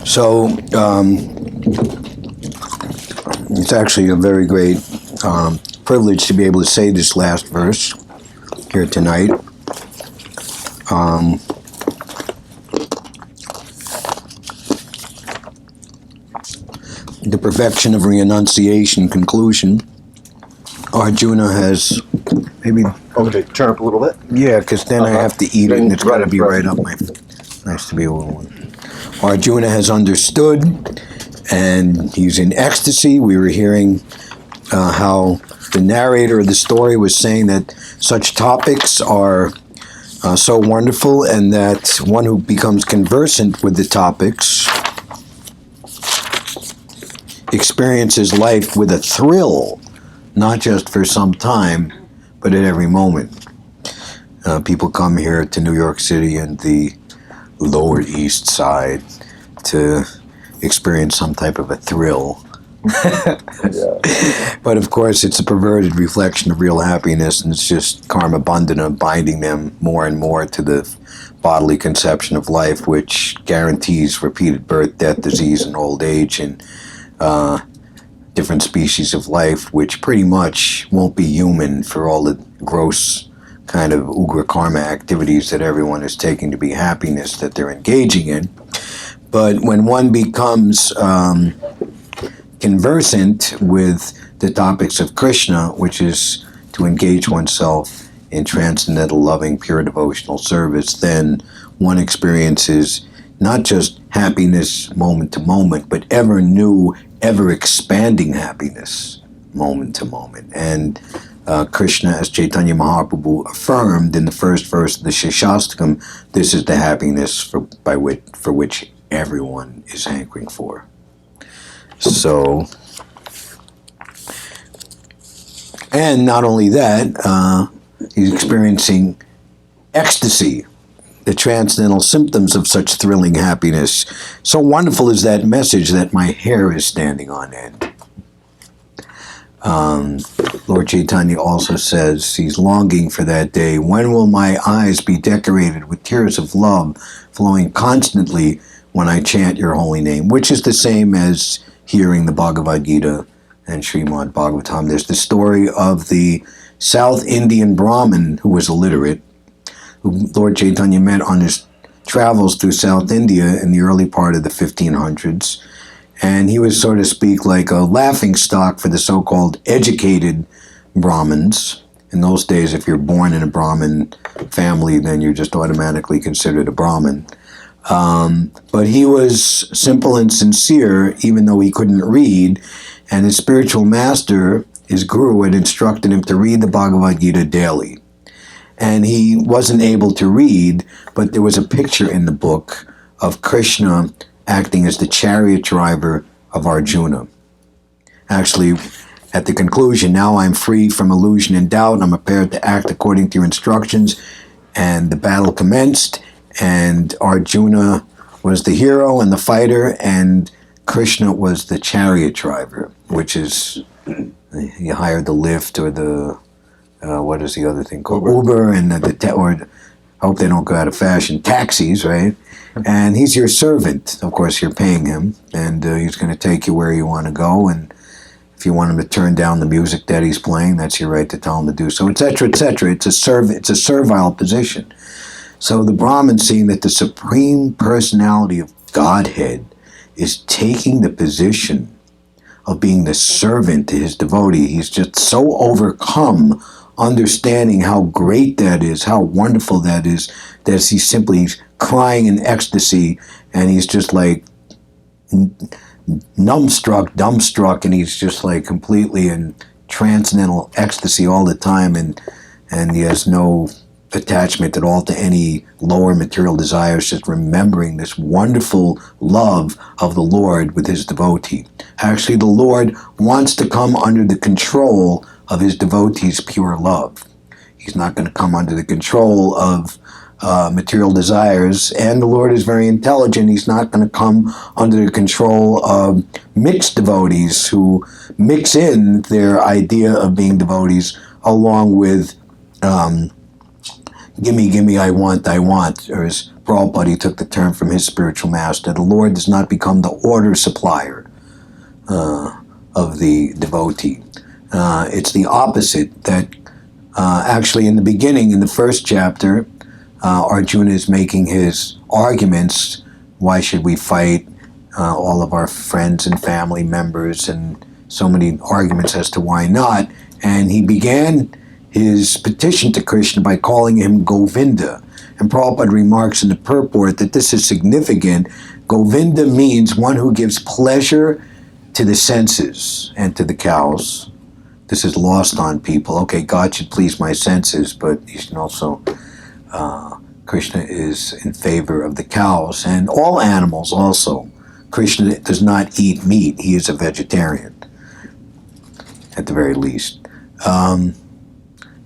So it's actually a very great privilege to be able to say this last verse here tonight. The perfection of renunciation conclusion. Arjuna has maybe. Okay, turn up a little bit. Yeah, because then I have to eat it, and it's got to be right up my. Nice to be a little one. Arjuna has understood, and he's in ecstasy. We were hearing how the narrator of the story was saying that such topics are so wonderful, and that one who becomes conversant with the topics experiences life with a thrill, not just for some time, but at every moment. People come here to New York City and the Lower East Side to experience some type of a thrill. Yeah. But of course, it's a perverted reflection of real happiness, and it's just karma bandhana binding them more and more to the bodily conception of life, which guarantees repeated birth, death, disease, and old age, and different species of life, which pretty much won't be human for all the gross kind of ugra karma activities that everyone is taking to be happiness that they're engaging in. But when one becomes conversant with the topics of Krishna, which is to engage oneself in transcendental, loving, pure devotional service, then one experiences not just happiness moment to moment, but ever new, ever expanding happiness moment to moment. And Krishna, as Chaitanya Mahaprabhu affirmed in the first verse of the Shishastakam, this is the happiness for which everyone is hankering for. So, and not only that, he's experiencing ecstasy, the transcendental symptoms of such thrilling happiness. So wonderful is that message that my hair is standing on end. Lord Chaitanya also says he's longing for that day. When will my eyes be decorated with tears of love flowing constantly when I chant your holy name? Which is the same as hearing the Bhagavad-gita and Srimad Bhagavatam. There's the story of the South Indian Brahmin who was illiterate, who Lord Chaitanya met on his travels through South India in the early part of the 1500s. And he was, so to speak, like a laughingstock for the so-called educated Brahmins. In those days, if you're born in a Brahmin family, then you're just automatically considered a Brahmin. But he was simple and sincere, even though he couldn't read. And his spiritual master, his guru, had instructed him to read the Bhagavad-gita daily. And he wasn't able to read, but there was a picture in the book of Krishna acting as the chariot driver of Arjuna. Actually, at the conclusion, now I'm free from illusion and doubt, I'm prepared to act according to your instructions, and the battle commenced, and Arjuna was the hero and the fighter, and Krishna was the chariot driver, which is, you hired the Lyft or the, what is the other thing called? Uber, and or I hope they don't go out of fashion, taxis, right? And he's your servant. Of course, you're paying him, and he's going to take you where you want to go. And if you want him to turn down the music that he's playing, that's your right to tell him to do so, etc., etc. It's a servile position. So the Brahmin, seeing that the Supreme Personality of Godhead is taking the position of being the servant to his devotee, he's just so overcome, understanding how great that is, how wonderful that is, that he's simply crying in ecstasy, and he's just like dumbstruck, and he's just like completely in transcendental ecstasy all the time, and he has no attachment at all to any lower material desires, just remembering this wonderful love of the Lord with his devotee. Actually, the Lord wants to come under the control of his devotee's pure love. He's not going to come under the control of material desires, and the Lord is very intelligent. He's not going to come under the control of mixed devotees who mix in their idea of being devotees along with gimme, I want, or as Prabhupada took the term from his spiritual master, the Lord does not become the order supplier of the devotee. It's the opposite, that actually in the beginning, in the first chapter, Arjuna is making his arguments. Why should we fight all of our friends and family members, and so many arguments as to why not. And he began his petition to Krishna by calling him Govinda. And Prabhupada remarks in the purport that this is significant. Govinda means one who gives pleasure to the senses and to the cows. This is lost on people. Okay, God should please my senses, but he should also, Krishna is in favor of the cows and all animals also. Krishna does not eat meat. He is a vegetarian, at the very least.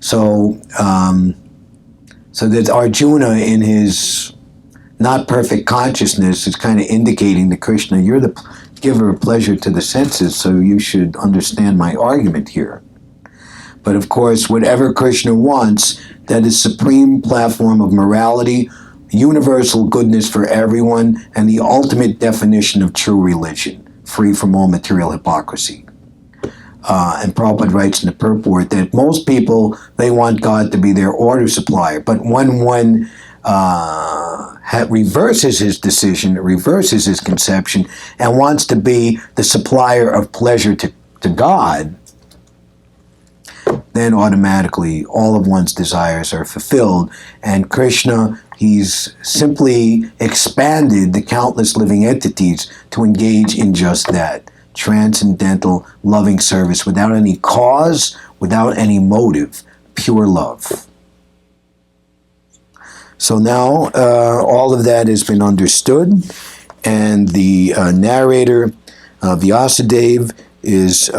So that Arjuna, in his not perfect consciousness, is kind of indicating to Krishna, you're the giver of pleasure to the senses, so you should understand my argument here. But of course, whatever Krishna wants, that is supreme platform of morality, universal goodness for everyone, and the ultimate definition of true religion, free from all material hypocrisy. And Prabhupada writes in the purport that most people, they want God to be their order supplier, but when one reverses his decision, reverses his conception, and wants to be the supplier of pleasure to God, then automatically all of one's desires are fulfilled. And Krishna, he's simply expanded the countless living entities to engage in just that, transcendental loving service without any cause, without any motive, pure love. So now all of that has been understood, and the narrator, Vyasadeva, is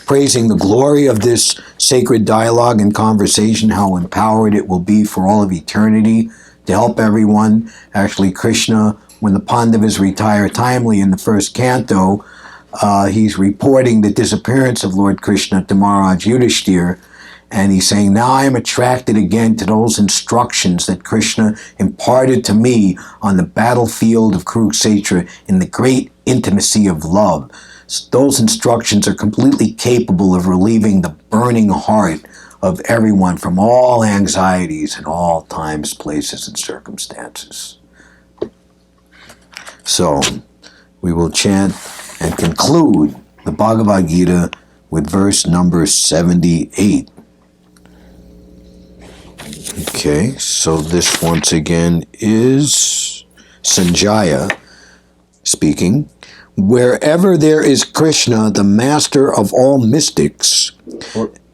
praising the glory of this sacred dialogue and conversation, how empowered it will be for all of eternity to help everyone. Actually, Krishna, when the Pandavas retire timely in the first canto, he's reporting the disappearance of Lord Krishna to Maharaj Yudhishthira, and he's saying, now I am attracted again to those instructions that Krishna imparted to me on the battlefield of Kurukshetra in the great intimacy of love. Those instructions are completely capable of relieving the burning heart of everyone from all anxieties in all times, places, and circumstances. So, we will chant and conclude the Bhagavad-gita with verse number 78. Okay, so this once again is Sanjaya speaking. Wherever there is Krishna, the master of all mystics,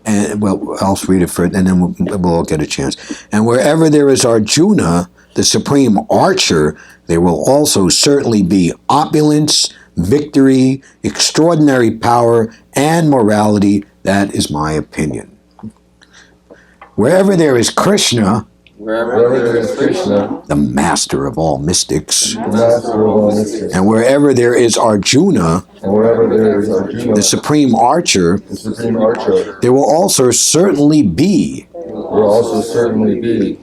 and well, I'll read it first, and then we'll all get a chance. And wherever there is Arjuna, the supreme archer, there will also certainly be opulence, victory, extraordinary power, and morality. That is my opinion. Wherever there is Krishna, the master of all mystics, and wherever there is Arjuna, the supreme archer, there will also certainly be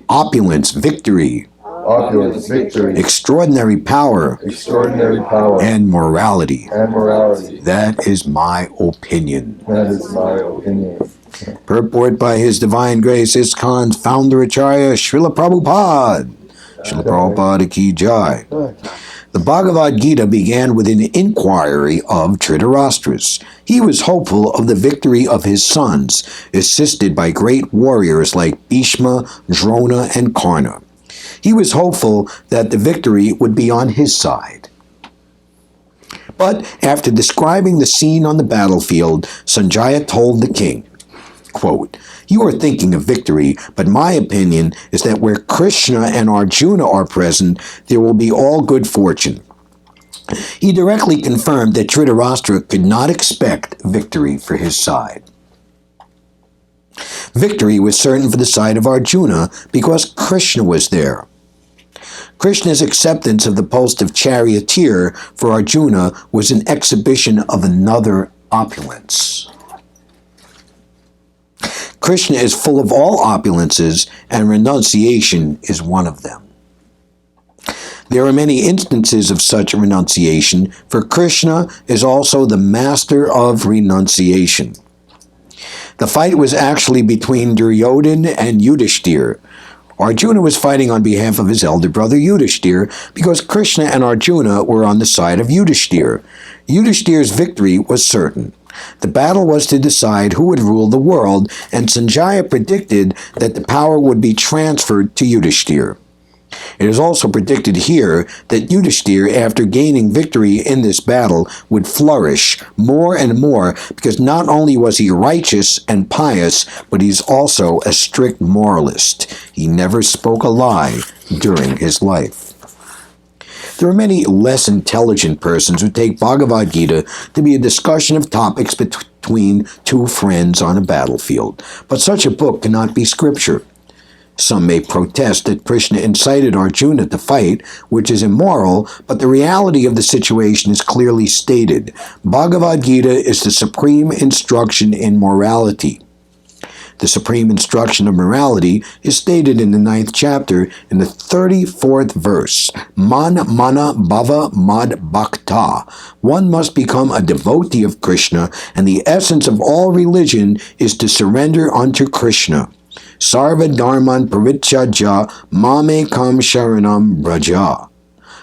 opulence, victory, extraordinary power, and morality. That is my opinion. Purport by His Divine Grace ISKCON's founder Acharya Srila Prabhupada. Srila Prabhupada Ki Jai. The Bhagavad-gita began with an inquiry of Dhritarashtra's. He was hopeful of the victory of his sons, assisted by great warriors like Bhishma, Drona, and Karna. He was hopeful that the victory would be on his side. But after describing the scene on the battlefield, Sanjaya told the king, quote, you are thinking of victory, but my opinion is that where Krishna and Arjuna are present, there will be all good fortune. He directly confirmed that Dhritarashtra could not expect victory for his side. Victory was certain for the side of Arjuna because Krishna was there. Krishna's acceptance of the post of charioteer for Arjuna was an exhibition of another opulence. Krishna is full of all opulences, and renunciation is one of them. There are many instances of such renunciation, for Krishna is also the master of renunciation. The fight was actually between Duryodhana and Yudhishthira. Arjuna was fighting on behalf of his elder brother Yudhishthira because Krishna and Arjuna were on the side of Yudhishthira. Yudhishthira's victory was certain. The battle was to decide who would rule the world, and Sanjaya predicted that the power would be transferred to Yudhishthira. It is also predicted here that Yudhishthira, after gaining victory in this battle, would flourish more and more because not only was he righteous and pious, but he's also a strict moralist. He never spoke a lie during his life. There are many less intelligent persons who take Bhagavad-gita to be a discussion of topics between two friends on a battlefield, but such a book cannot be scripture. Some may protest that Krishna incited Arjuna to fight, which is immoral, but the reality of the situation is clearly stated. Bhagavad-gita is the supreme instruction in morality. The supreme instruction of morality is stated in the 9th chapter in the 34th verse. Man mana bhava mad bhakta. One must become a devotee of Krishna, and the essence of all religion is to surrender unto Krishna. Sarva dharman parityajya mamekam sharanam braja.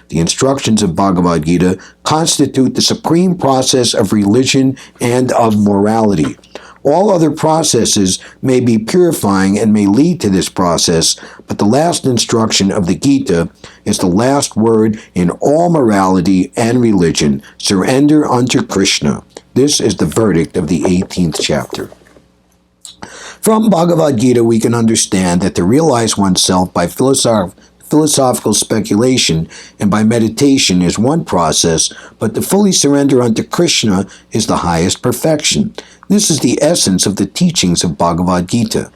The instructions of Bhagavad-gita constitute the supreme process of religion and of morality. All other processes may be purifying and may lead to this process, but the last instruction of the Gita is the last word in all morality and religion. Surrender unto Krishna. This is the verdict of the 18th chapter. From Bhagavad-gita, we can understand that to realize oneself by philosophical speculation and by meditation is one process, but to fully surrender unto Krishna is the highest perfection. This is the essence of the teachings of Bhagavad-gita.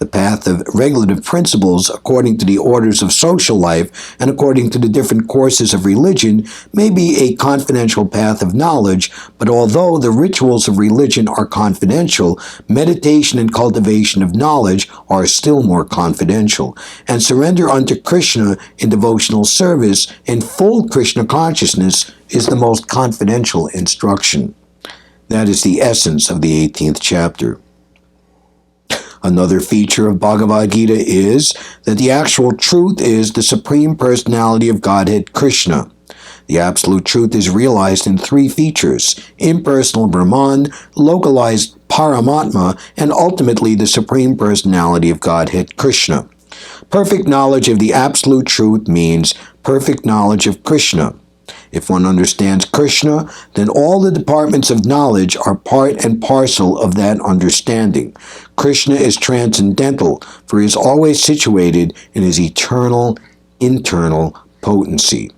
The path of regulative principles, according to the orders of social life and according to the different courses of religion, may be a confidential path of knowledge, but although the rituals of religion are confidential, meditation and cultivation of knowledge are still more confidential, and surrender unto Krishna in devotional service in full Krishna consciousness is the most confidential instruction. That is the essence of the 18th chapter. Another feature of Bhagavad-gita is that the actual truth is the Supreme Personality of Godhead, Krishna. The absolute truth is realized in three features: impersonal Brahman, localized Paramatma, and ultimately the Supreme Personality of Godhead, Krishna. Perfect knowledge of the absolute truth means perfect knowledge of Krishna. If one understands Krishna, then all the departments of knowledge are part and parcel of that understanding. Krishna is transcendental, for he is always situated in his eternal, internal potency.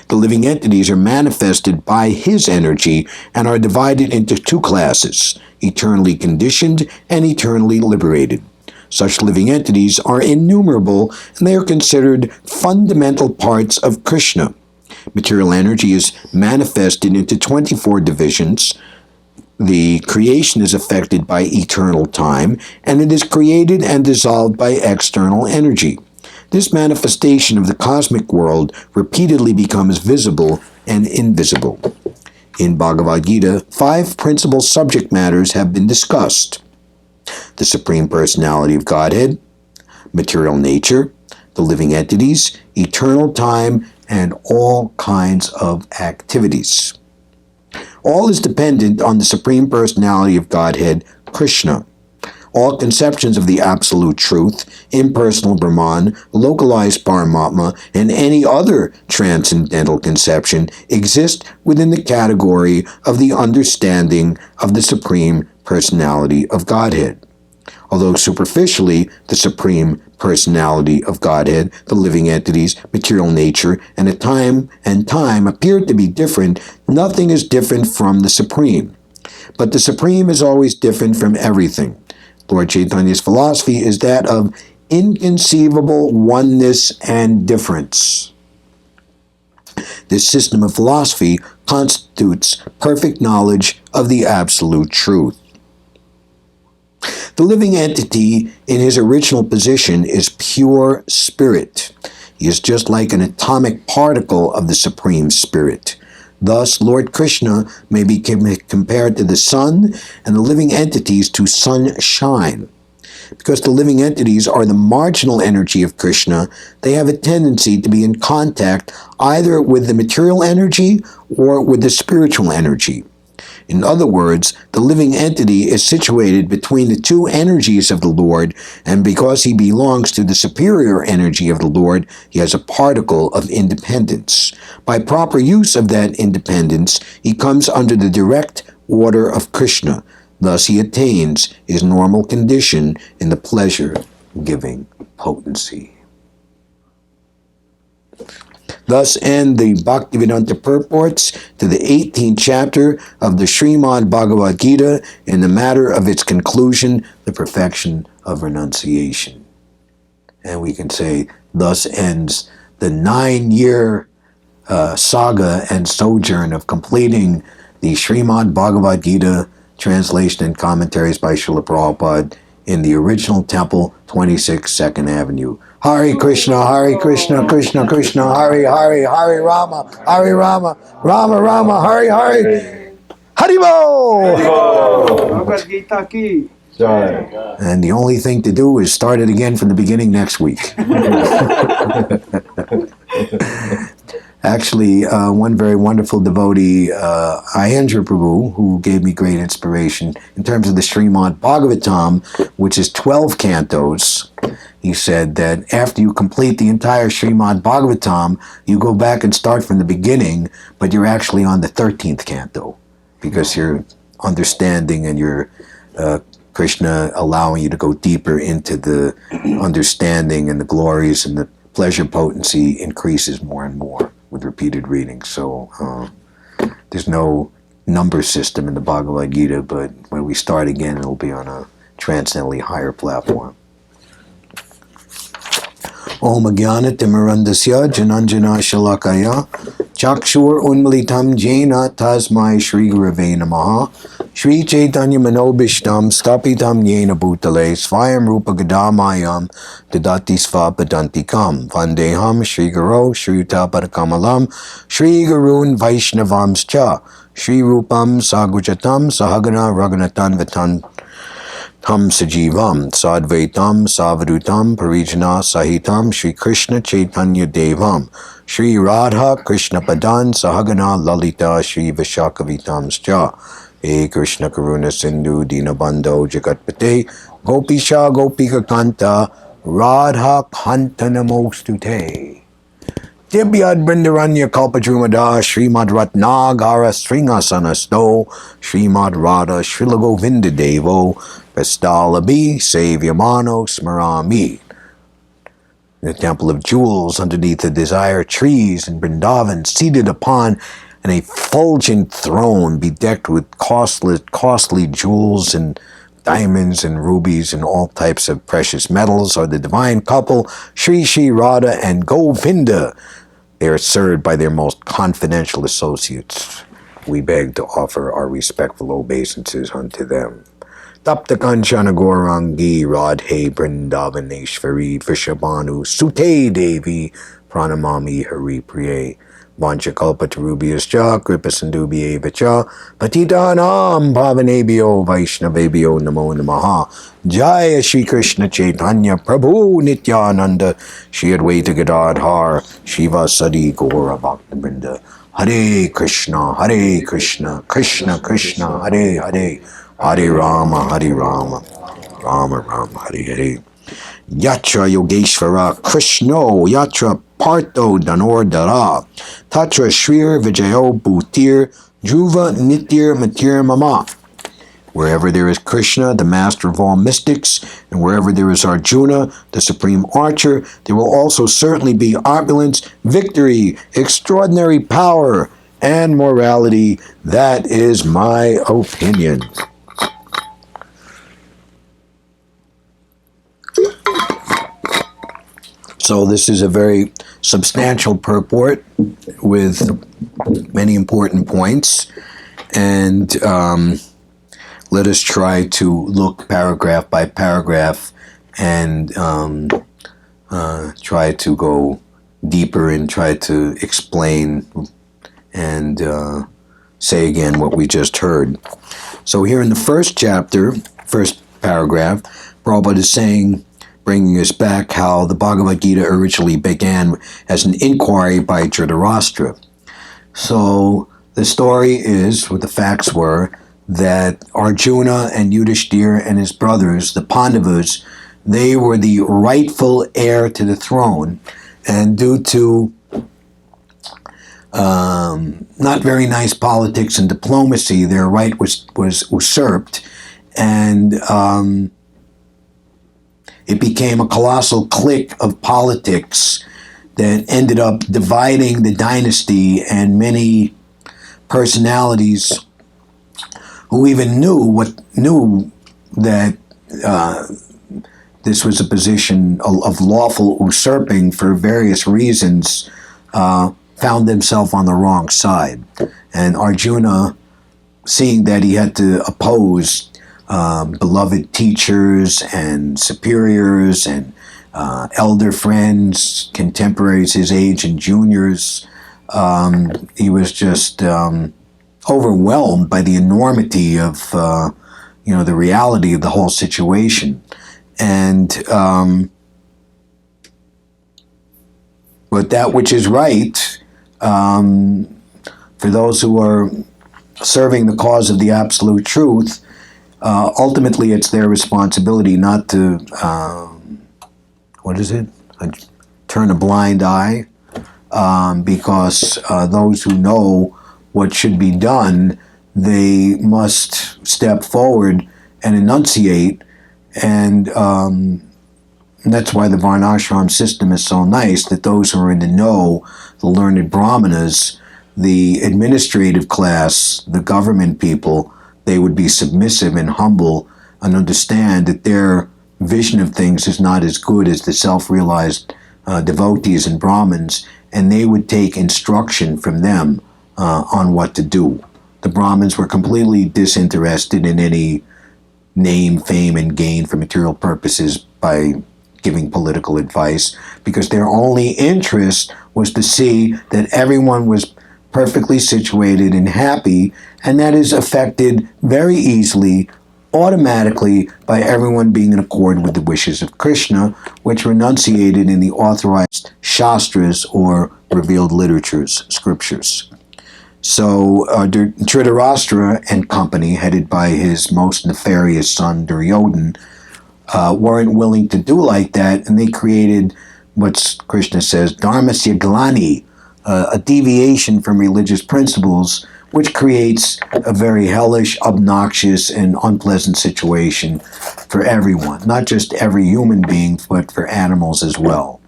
The living entities are manifested by his energy and are divided into two classes: eternally conditioned and eternally liberated. Such living entities are innumerable, and they are considered fundamental parts of Krishna. Material energy is manifested into 24 divisions. The creation is affected by eternal time, and it is created and dissolved by external energy. This manifestation of the cosmic world repeatedly becomes visible and invisible. In Bhagavad-gita, 5 principal subject matters have been discussed: the Supreme Personality of Godhead, material nature, the living entities, eternal time, and all kinds of activities. All is dependent on the Supreme Personality of Godhead, Krishna. All conceptions of the Absolute Truth, impersonal Brahman, localized Paramatma, and any other transcendental conception exist within the category of the understanding of the Supreme Personality of Godhead. Although superficially, the Supreme Personality of Godhead, the living entities, material nature, and time appear to be different, nothing is different from the Supreme. But the Supreme is always different from everything. Lord Chaitanya's philosophy is that of inconceivable oneness and difference. This system of philosophy constitutes perfect knowledge of the absolute truth. The living entity in his original position is pure spirit. He is just like an atomic particle of the Supreme Spirit. Thus, Lord Krishna may be compared to the sun and the living entities to sunshine. Because the living entities are the marginal energy of Krishna, they have a tendency to be in contact either with the material energy or with the spiritual energy. In other words, the living entity is situated between the two energies of the Lord, and because he belongs to the superior energy of the Lord, he has a particle of independence. By proper use of that independence, he comes under the direct order of Krishna. Thus he attains his normal condition in the pleasure-giving potency. Thus end the Bhaktivedanta purports to the 18th chapter of the Srimad Bhagavad-gita in the matter of its conclusion, the perfection of renunciation. And we can say, thus ends the 9-year saga and sojourn of completing the Srimad Bhagavad-gita translation and commentaries by Srila Prabhupada in the original temple, 26 2nd Avenue. Hare Krishna, Hare Krishna, Krishna Krishna, Hare Hare, Hare Rama, Rama Rama, Hare Hare. Haribol! Bhagavad-gita ki. And the only thing to do is start it again from the beginning next week. Actually, one very wonderful devotee, Ayendra Prabhu, who gave me great inspiration in terms of the Srimad Bhagavatam, which is 12 cantos. He said that after you complete the entire Srimad Bhagavatam, you go back and start from the beginning, but you're actually on the 13th canto, because you're understanding and you're Krishna allowing you to go deeper into the understanding, and the glories and the pleasure potency increases more and more with repeated readings. So there's no number system in the Bhagavad Gita, but when we start again, it'll be on a transcendently higher platform. Om Jnana Timirandasya Jananjana Shalakaya Chakshur Unmalitam Jena Tasmai Shri Gurave Namaha Shri Chaitanya Manobishtam Stapitam Yena Bhutale Svayam Rupa Gadamayam Dadati Sva Padantikam Vandeham Shri Guru Shri Taparakamalam Shri Gurun Vaishnavamscha Shri Rupam Sagujatam Sahagana Raghunatan Vatan Tam Sajivam Sadvaitam Savadutam Parijana Sahitam Shri Krishna Chaitanya Devam Shri Radha Krishna Padan Sahagana Lalita Shri Vishakavitamscha E Krishna Karuna Sindhu Dinabandho Jagatpate Gopisha Gopika Kanta Radha Kanta Namostute Dibyad Brindaranya Kalpadrumada Srimad Ratnagara Sringasanasto Srimad Radha Srila Govinda Devo Vestalabi Savyamano Smarami. The Temple of Jewels underneath the desire trees in Vrindavan, seated upon an effulgent throne bedecked with costly jewels and diamonds and rubies and all types of precious metals, are the divine couple Shri Shri Radha and Govinda. They are served by their most confidential associates. We beg to offer our respectful obeisances unto them. Tapta Kanchana Gaurangi Radhe Brindavaneshvari Vishabhanu Sute Devi Pranamami Hari Priye Vanchakalpatarubhyascha Kripasindubhye Vacha Patitanam Bhavanebhyo Vaishnavebhyo Namo Namaha Jaya Shri Krishna Chaitanya Prabhu Nityananda Shri Advaita Gadadhar Shiva Sadi Gaura Bhaktivinoda Hare Krishna Krishna Krishna Hare Hare Hare Rama Rama Rama Hare Hare Yatra Yogeshvara Krishno Yatra Partho Danordara Tatra Shrir Vijayo Bhutir Dhruva Nityar Matir Mama. Wherever there is Krishna, the master of all mystics, and wherever there is Arjuna, the supreme archer, there will also certainly be opulence, victory, extraordinary power, and morality. That is my opinion. So this is a very substantial purport with many important points. And let us try to look paragraph by paragraph and try to go deeper and try to explain and say again what we just heard. So here in the first chapter, first paragraph, Prabhupada is saying, bringing us back, how the Bhagavad-gita originally began as an inquiry by Dhritarashtra. So the story is, what the facts were, that Arjuna and Yudhishthira and his brothers, the Pandavas, they were the rightful heir to the throne, and due to not very nice politics and diplomacy, their right was usurped, and it became a colossal clique of politics that ended up dividing the dynasty, and many personalities who even knew that this was a position of lawful usurping for various reasons, found themselves on the wrong side. And Arjuna, seeing that he had to oppose beloved teachers and superiors and elder friends, contemporaries his age and juniors, he was just overwhelmed by the enormity of the reality of the whole situation. And but that which is right, for those who are serving the cause of the absolute truth, ultimately it's their responsibility not to turn a blind eye, because those who know what should be done, they must step forward and enunciate. And that's why the Varnashram system is so nice, that those who are in the know, the learned brahmanas, the administrative class, the government people, they would be submissive and humble and understand that their vision of things is not as good as the self-realized devotees and Brahmins, and they would take instruction from them on what to do. The Brahmins were completely disinterested in any name, fame, and gain for material purposes by giving political advice, because their only interest was to see that everyone was perfectly situated and happy, and that is affected very easily, automatically, by everyone being in accord with the wishes of Krishna, which are enunciated in the authorized shastras, or revealed literatures, scriptures. So Dhritarashtra and company, headed by his most nefarious son Duryodhana, weren't willing to do like that, and they created what Krishna says, dharmasya glani, a deviation from religious principles, which creates a very hellish, obnoxious, and unpleasant situation for everyone, not just every human being, but for animals as well.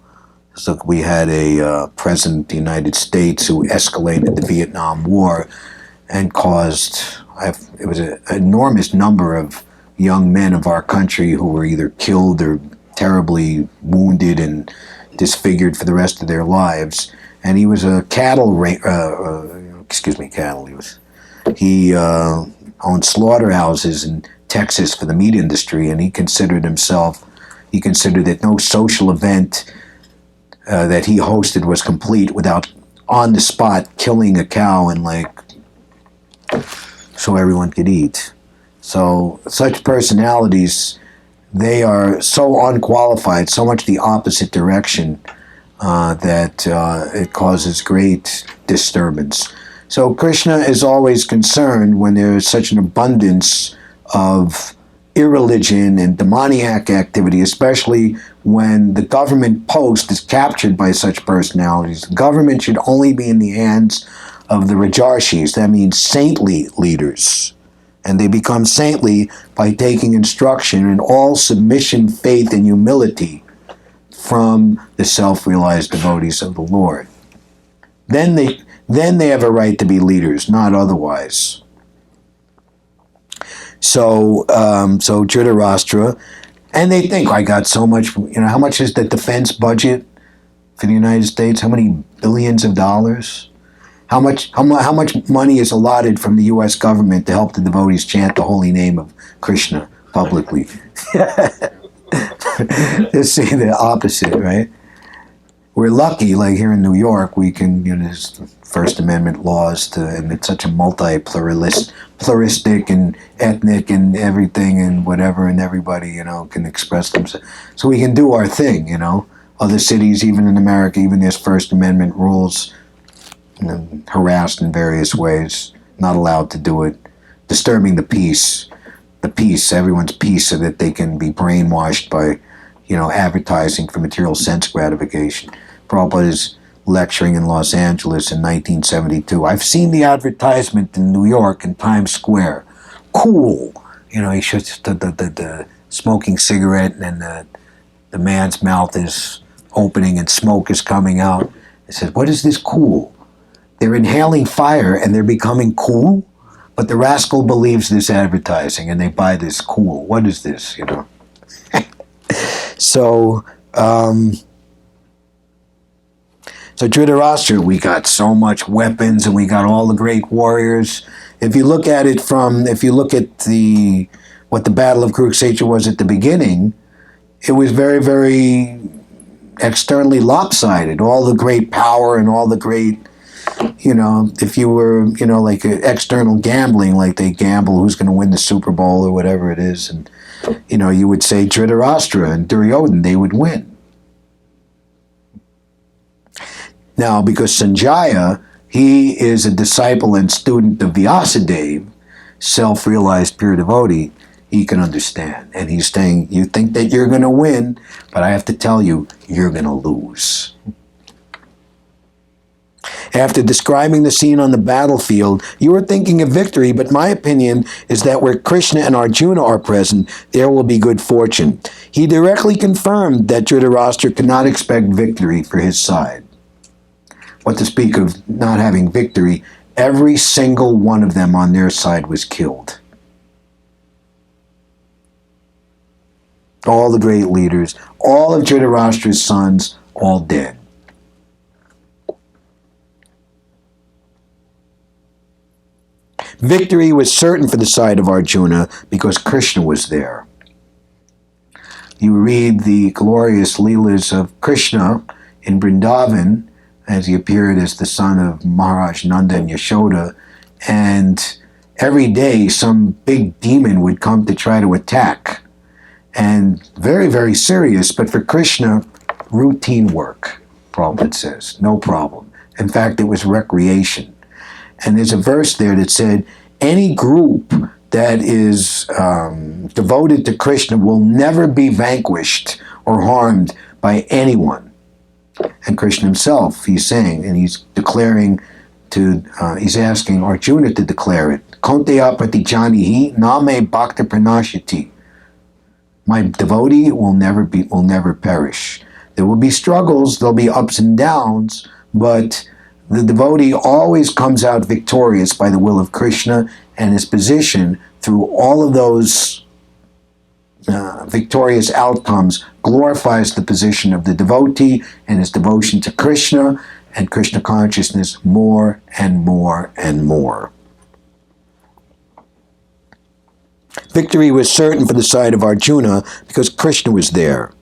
So we had a president of the United States who escalated the Vietnam War and caused, it was an enormous number of young men of our country who were either killed or terribly wounded and disfigured for the rest of their lives. And he was a he owned slaughterhouses in Texas for the meat industry, and he considered that no social event that he hosted was complete without on the spot killing a cow and so everyone could eat. So such personalities, they are so unqualified, so much the opposite direction, that it causes great disturbance. So Krishna is always concerned when there's such an abundance of irreligion and demoniac activity, especially when the government post is captured by such personalities. The government should only be in the hands of the Rajarshis, that means saintly leaders. And they become saintly by taking instruction in all submission, faith, and humility from the self-realized devotees of the Lord. Then they have a right to be leaders, not otherwise. So Dhritarashtra, and they think, I got so much, how much is the defense budget for the United States? How many billions of dollars? How much money is allotted from the U.S. government to help the devotees chant the holy name of Krishna publicly? Let's say the opposite, right? We're lucky, like here in New York, we can, there's First Amendment laws and it's such a pluralistic and ethnic and everything and whatever, and everybody, can express themselves. So we can do our thing, Other cities, even in America, even there's First Amendment rules, harassed in various ways, not allowed to do it, disturbing the peace, everyone's peace, so that they can be brainwashed by, advertising for material sense gratification. Prabhupada is lecturing in Los Angeles in 1972. I've seen the advertisement in New York in Times Square. Cool. He shows the smoking cigarette and the man's mouth is opening and smoke is coming out. He says, what is this cool? They're inhaling fire and they're becoming cool? But the rascal believes this advertising and they buy this cool. What is this, So, so Dhritarashtra, we got so much weapons and we got all the great warriors. If you look at what the Battle of Kurukshetra was at the beginning, it was very, very externally lopsided. All the great power and all the great, if you were, like external gambling, like they gamble who's going to win the Super Bowl or whatever it is, and, you would say Dhritarashtra and Duryodhana, they would win. Now, because Sanjaya, he is a disciple and student of Vyasadeva, self-realized pure devotee, he can understand. And he's saying, you think that you're going to win, but I have to tell you, you're going to lose. After describing the scene on the battlefield, you are thinking of victory, but my opinion is that where Krishna and Arjuna are present, there will be good fortune. He directly confirmed that Dhritarashtra cannot expect victory for his side. What to speak of not having victory, every single one of them on their side was killed. All the great leaders, all of Dhritarashtra's sons, all dead. Victory was certain for the side of Arjuna because Krishna was there. You read the glorious Leelas of Krishna in Vrindavan as he appeared as the son of Maharaj Nanda and Yashoda, and every day some big demon would come to try to attack. And very, very serious, but for Krishna, routine work, Prabhupada says, no problem. In fact, it was recreation. And there's a verse there that said, any group that is devoted to Krishna will never be vanquished or harmed by anyone. And Krishna himself, he's saying, and he's declaring he's asking Arjuna to declare it. Konteya pratijanihi name bhakta pranashati. My devotee will never perish. There will be struggles, there'll be ups and downs, but the devotee always comes out victorious by the will of Krishna, and his position through all of those victorious outcomes glorifies the position of the devotee and his devotion to Krishna and Krishna consciousness more and more and more. Victory was certain for the side of Arjuna because Krishna was there.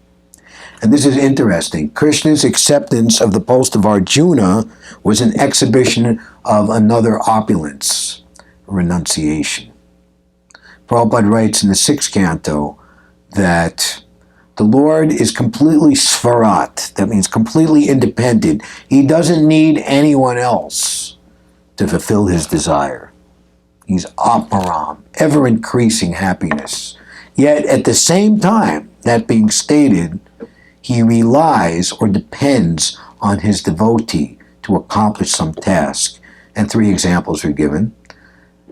And this is interesting. Krishna's acceptance of the post of Arjuna was an exhibition of another opulence, renunciation. Prabhupada writes in the 6th canto that the Lord is completely svarat, that means completely independent. He doesn't need anyone else to fulfill his desire. He's Atmaram, ever-increasing happiness. Yet at the same time, that being stated, he relies or depends on his devotee to accomplish some task. And 3 examples are given.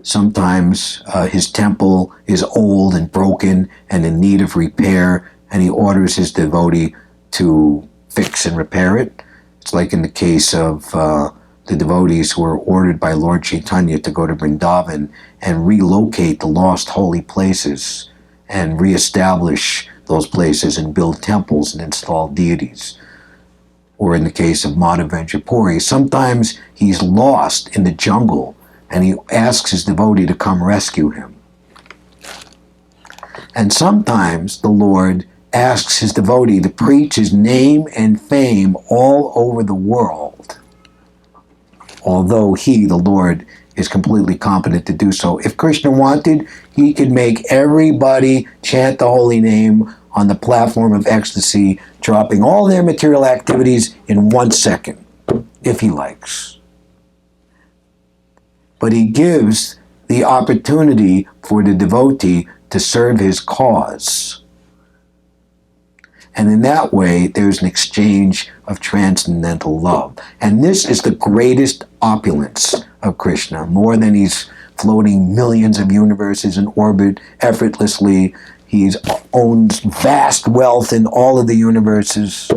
Sometimes his temple is old and broken and in need of repair, and he orders his devotee to fix and repair it. It's like in the case of the devotees who were ordered by Lord Chaitanya to go to Vrindavan and relocate the lost holy places and reestablish those places and build temples and install deities. or in the case of Madhavendra Puri, sometimes he's lost in the jungle and he asks his devotee to come rescue him. And sometimes the Lord asks his devotee to preach his name and fame all over the world, although he, the Lord, is completely competent to do so. If Krishna wanted, he could make everybody chant the holy name on the platform of ecstasy, dropping all their material activities in 1 second, if he likes. But he gives the opportunity for the devotee to serve his cause. And in that way, there's an exchange of transcendental love. And this is the greatest opulence of Krishna, more than he's floating millions of universes in orbit effortlessly. He owns vast wealth in all of the universes,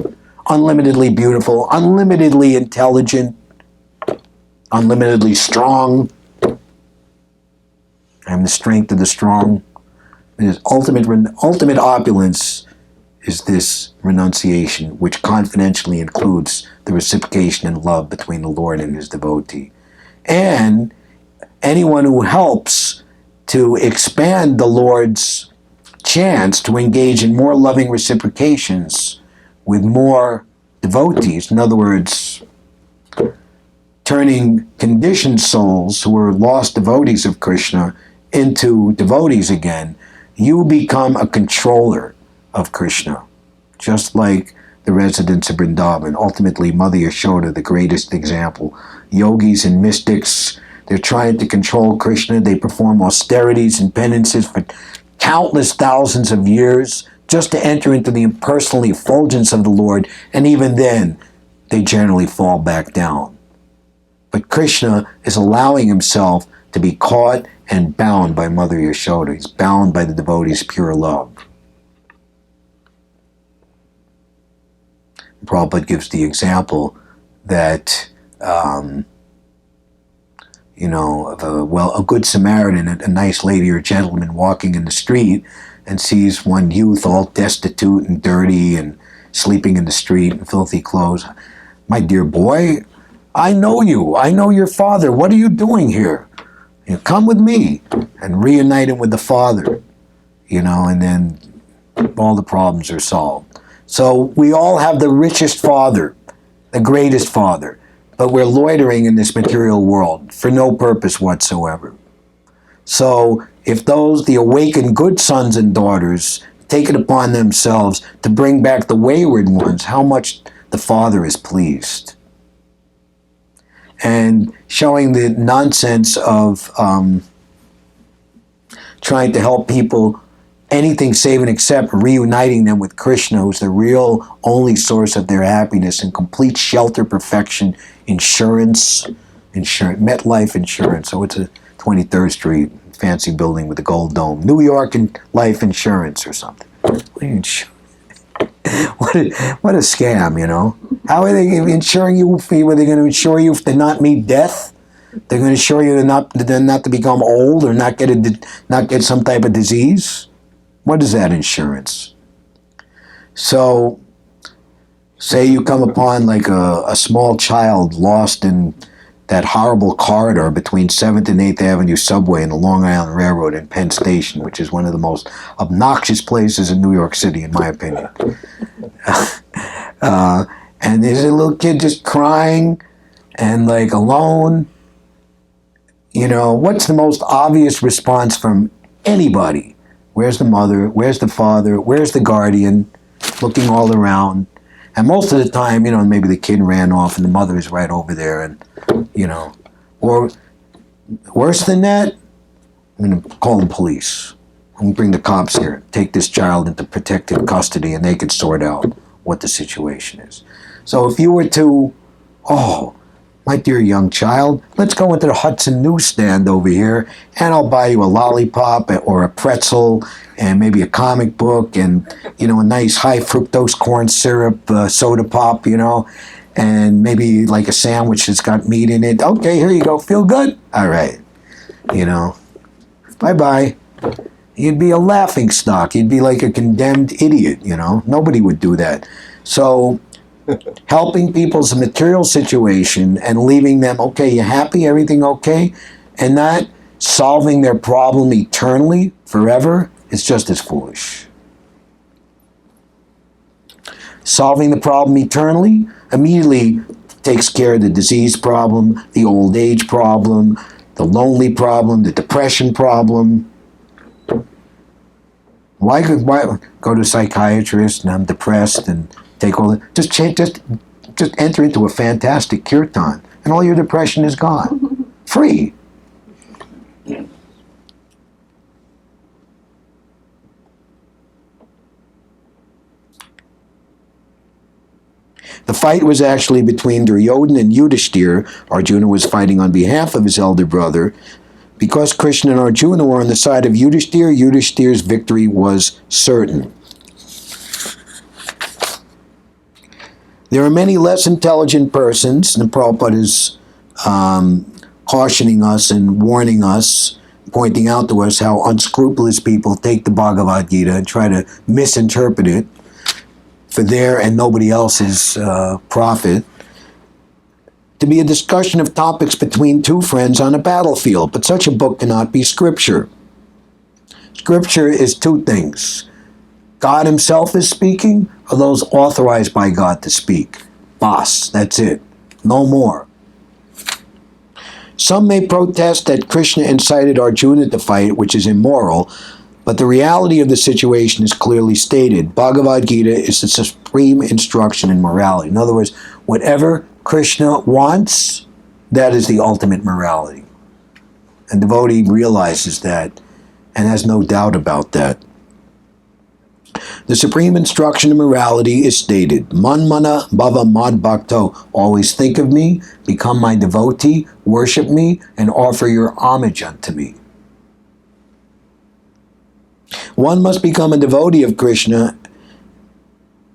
unlimitedly beautiful, unlimitedly intelligent, unlimitedly strong. I am the strength of the strong. His ultimate opulence is this renunciation, which confidentially includes the reciprocation and love between the Lord and his devotee. And anyone who helps to expand the Lord's chance to engage in more loving reciprocations with more devotees, in other words, turning conditioned souls who are lost devotees of Krishna into devotees again, you become a controller of Krishna, just like the residents of Vrindavan. Ultimately, Mother Yashoda, the greatest example. Yogis and mystics, they're trying to control Krishna. They perform austerities and penances for countless thousands of years just to enter into the impersonal effulgence of the Lord, and even then, they generally fall back down. But Krishna is allowing himself to be caught and bound by Mother Yashoda. He's bound by the devotee's pure love. Prabhupada gives the example that, of a good Samaritan, a nice lady or gentleman walking in the street and sees one youth all destitute and dirty and sleeping in the street in filthy clothes. My dear boy, I know you. I know your father. What are you doing here? Come with me, and reunite him with the father, and then all the problems are solved. So we all have the richest father, the greatest father, but we're loitering in this material world for no purpose whatsoever. So if the awakened good sons and daughters take it upon themselves to bring back the wayward ones, how much the Father is pleased. And showing the nonsense of trying to help people anything save and except reuniting them with Krishna, who's the real only source of their happiness and complete shelter, perfection, insurance, MetLife Insurance. So it's a 23rd Street fancy building with a gold dome. New York and Life Insurance or something. What a scam, How are they insuring you? Were they going to insure you to not meet death? They're going to insure you to not to become old or not get some type of disease? What is that insurance? So, say you come upon like a small child lost in that horrible corridor between 7th and 8th Avenue subway and the Long Island Railroad and Penn Station, which is one of the most obnoxious places in New York City, in my opinion. And there's a little kid just crying and like alone. What's the most obvious response from anybody? Where's the mother? Where's the father? Where's the guardian? Looking all around. And most of the time, maybe the kid ran off and the mother is right over there and, or worse than that, I'm going to call the police. I'm going to bring the cops here, take this child into protective custody, and they could sort out what the situation is. So if you were to, my dear young child, let's go into the Hudson newsstand over here, and I'll buy you a lollipop or a pretzel and maybe a comic book and, a nice high fructose corn syrup soda pop, and maybe like a sandwich that's got meat in it. Okay, here you go. Feel good? All right. Bye-bye. You'd be a laughing stock. You'd be like a condemned idiot, Nobody would do that. So Helping people's material situation and leaving them, okay, you happy, everything okay, and not solving their problem eternally, forever, is just as foolish. Solving the problem eternally immediately takes care of the disease problem, the old age problem, the lonely problem, the depression problem. Why go to a psychiatrist and I'm depressed and take all that? Just enter into a fantastic kirtan and all your depression is gone. Free. The fight was actually between Duryodhana and Yudhishthir. Arjuna was fighting on behalf of his elder brother. Because Krishna and Arjuna were on the side of Yudhishthir, Yudhishthir's victory was certain. There are many less intelligent persons, and Prabhupada is cautioning us and warning us, pointing out to us how unscrupulous people take the Bhagavad-gita and try to misinterpret it for their and nobody else's profit, to be a discussion of topics between two friends on a battlefield. But such a book cannot be scripture. Scripture is two things. God himself is speaking, or those authorized by God to speak. Bas, that's it. No more. Some may protest that Krishna incited Arjuna to fight, which is immoral, but the reality of the situation is clearly stated. Bhagavad-gita is the supreme instruction in morality. In other words, whatever Krishna wants, that is the ultimate morality. And devotee realizes that and has no doubt about that. The supreme instruction in morality is stated, Manmana bhava mad bhakto, always think of me, become my devotee, worship me, and offer your homage unto me. One must become a devotee of Krishna,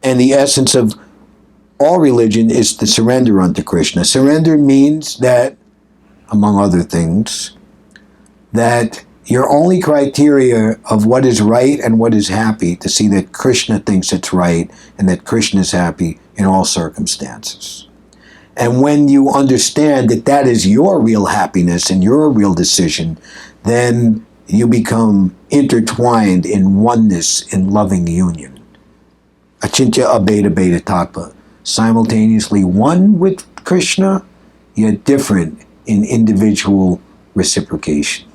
and the essence of all religion is to surrender unto Krishna. Surrender means that, among other things, that your only criteria of what is right and what is happy to see that Krishna thinks it's right and that Krishna is happy in all circumstances. And when you understand that that is your real happiness and your real decision, then you become intertwined in oneness in loving union. Achintya abheda bheda tattva. Simultaneously one with Krishna, yet different in individual reciprocation.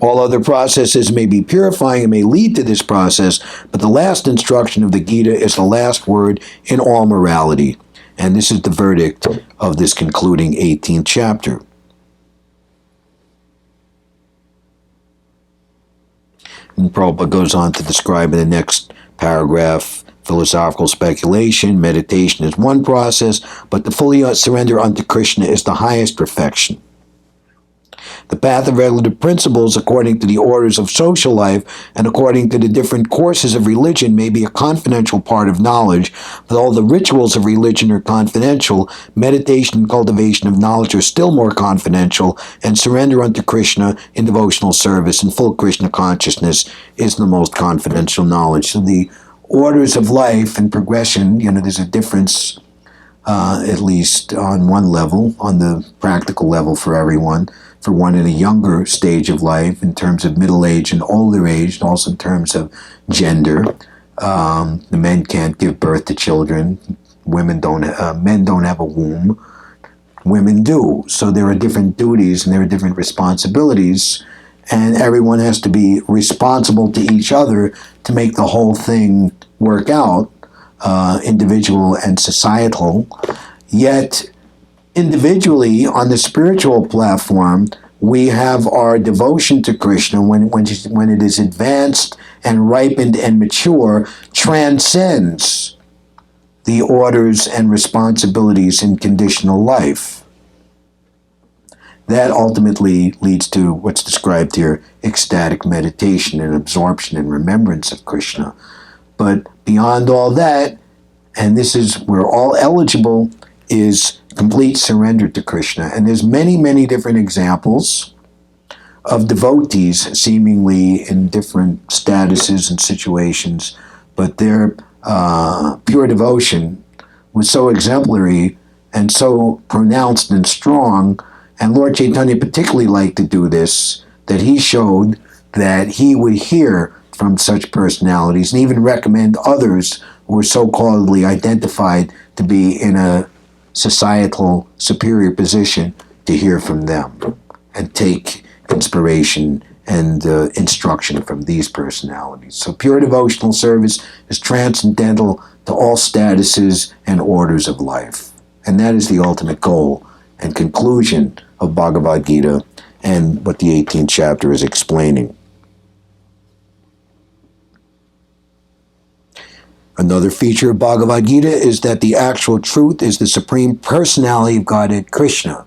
All other processes may be purifying and may lead to this process, but the last instruction of the Gita is the last word in all morality. And this is the verdict of this concluding 18th chapter. And Prabhupada goes on to describe in the next paragraph, philosophical speculation, meditation is one process, but to fully surrender unto Krishna is the highest perfection. The path of regulative principles, according to the orders of social life and according to the different courses of religion, may be a confidential part of knowledge, but all the rituals of religion are confidential, meditation and cultivation of knowledge are still more confidential, and surrender unto Krishna in devotional service and full Krishna consciousness is the most confidential knowledge. So the orders of life and progression, there's a difference, at least on one level, on the practical level for everyone. For one in a younger stage of life, in terms of middle age and older age, and also in terms of gender. The men can't give birth to children. Men don't have a womb. Women do. So there are different duties and there are different responsibilities, and everyone has to be responsible to each other to make the whole thing work out, individual and societal. Yet, individually, on the spiritual platform, we have our devotion to Krishna when it is advanced and ripened and mature, transcends the orders and responsibilities in conditional life. That ultimately leads to what's described here, ecstatic meditation and absorption and remembrance of Krishna. But beyond all that, and this is where all eligible, is complete surrender to Krishna. And there's many, many different examples of devotees seemingly in different statuses and situations, but their pure devotion was so exemplary and so pronounced and strong, and Lord Chaitanya particularly liked to do this, that he showed that he would hear from such personalities and even recommend others who were so-calledly identified to be in a societal superior position to hear from them and take inspiration and instruction from these personalities. So pure devotional service is transcendental to all statuses and orders of life. And that is the ultimate goal and conclusion of Bhagavad-gita and what the 18th chapter is explaining. Another feature of Bhagavad-gita is that the actual truth is the Supreme Personality of Godhead, Krishna.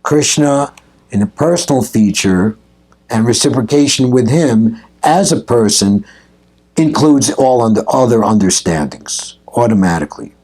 Krishna, in a personal feature and reciprocation with him as a person, includes all other understandings automatically.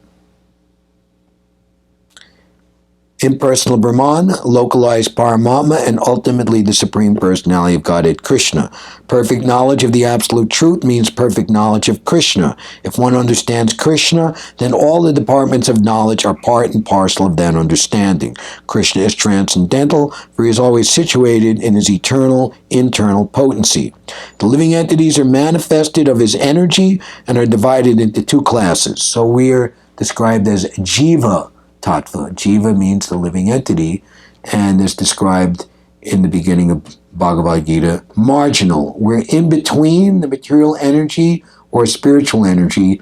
Impersonal Brahman, localized Paramatma, and ultimately the Supreme Personality of Godhead, Krishna. Perfect knowledge of the Absolute Truth means perfect knowledge of Krishna. If one understands Krishna, then all the departments of knowledge are part and parcel of that understanding. Krishna is transcendental, for he is always situated in his eternal, internal potency. The living entities are manifested of his energy and are divided into two classes. So we are described as Jiva Tattva. Jiva means the living entity, and is described in the beginning of Bhagavad Gita, marginal. We're in between the material energy or spiritual energy,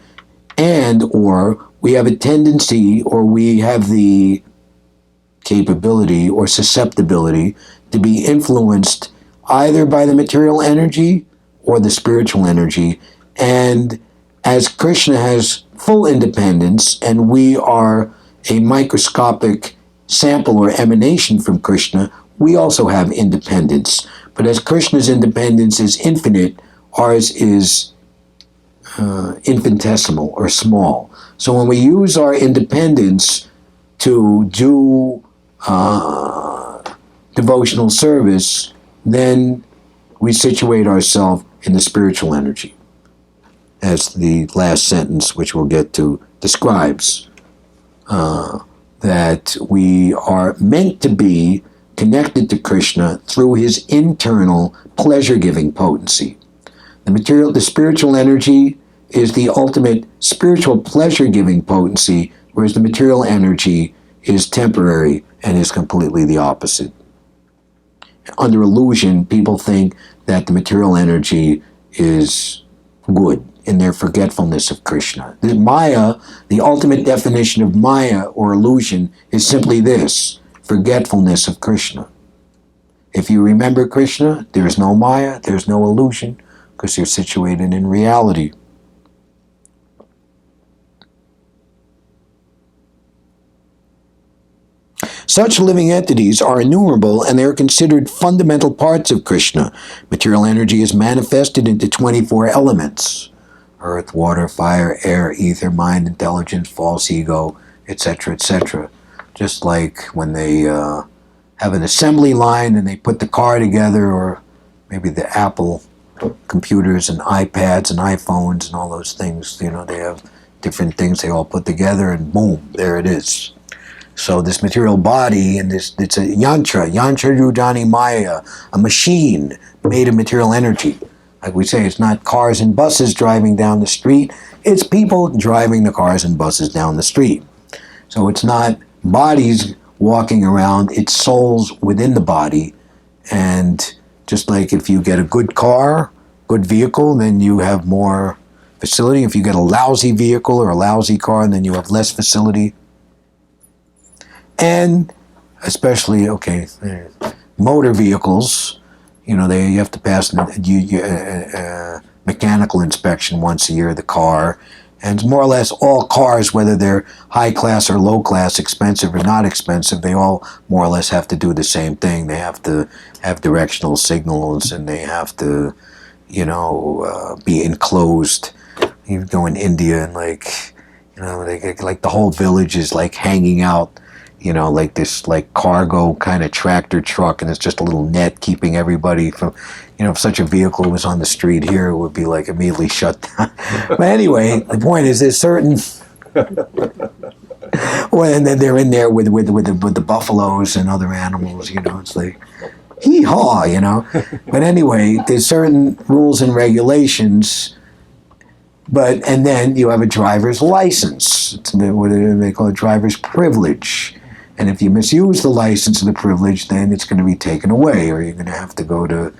and or we have a tendency or we have the capability or susceptibility to be influenced either by the material energy or the spiritual energy. And as Krishna has full independence and we are a microscopic sample or emanation from Krishna, we also have independence. But as Krishna's independence is infinite, ours is infinitesimal or small. So when we use our independence to do devotional service, then we situate ourselves in the spiritual energy, as the last sentence, which we'll get to, describes. That we are meant to be connected to Krishna through his internal pleasure-giving potency. The spiritual energy is the ultimate spiritual pleasure-giving potency, whereas the material energy is temporary and is completely the opposite. Under illusion, people think that the material energy is good in their forgetfulness of Krishna. The Maya, the ultimate definition of Maya or illusion, is simply this: forgetfulness of Krishna. If you remember Krishna, there's no Maya, there's no illusion, because you're situated in reality. Such living entities are innumerable, and they are considered fundamental parts of Krishna. Material energy is manifested into 24 elements: earth, water, fire, air, ether, mind, intelligence, false ego, etc., etc. Just like when they have an assembly line and they put the car together, or maybe the Apple computers and iPads and iPhones and all those things, they have different things they all put together, and boom, there it is. So this material body, and it's a yantra rudani maya, a machine made of material energy. Like we say, it's not cars and buses driving down the street, it's people driving the cars and buses down the street. So it's not bodies walking around, it's souls within the body. And just like if you get a good car, good vehicle, then you have more facility. If you get a lousy vehicle or a lousy car, then you have less facility. And especially, motor vehicles, you have to pass mechanical inspection once a year of the car. And more or less all cars, whether they're high class or low class, expensive or not expensive, they all more or less have to do the same thing. They have to have directional signals, and they have to, be enclosed. You go in India and they get, the whole village is hanging out like this like cargo kind of tractor truck, and it's just a little net keeping everybody from, if such a vehicle was on the street here, it would be like immediately shut down. But anyway, the point is there's certain, well, and then they're in there with the buffaloes and other animals, it's like, hee-haw, But anyway, there's certain rules and regulations, and then you have a driver's license. It's what they call a driver's privilege. And if you misuse the license or the privilege, then it's going to be taken away, or you're going to have to go to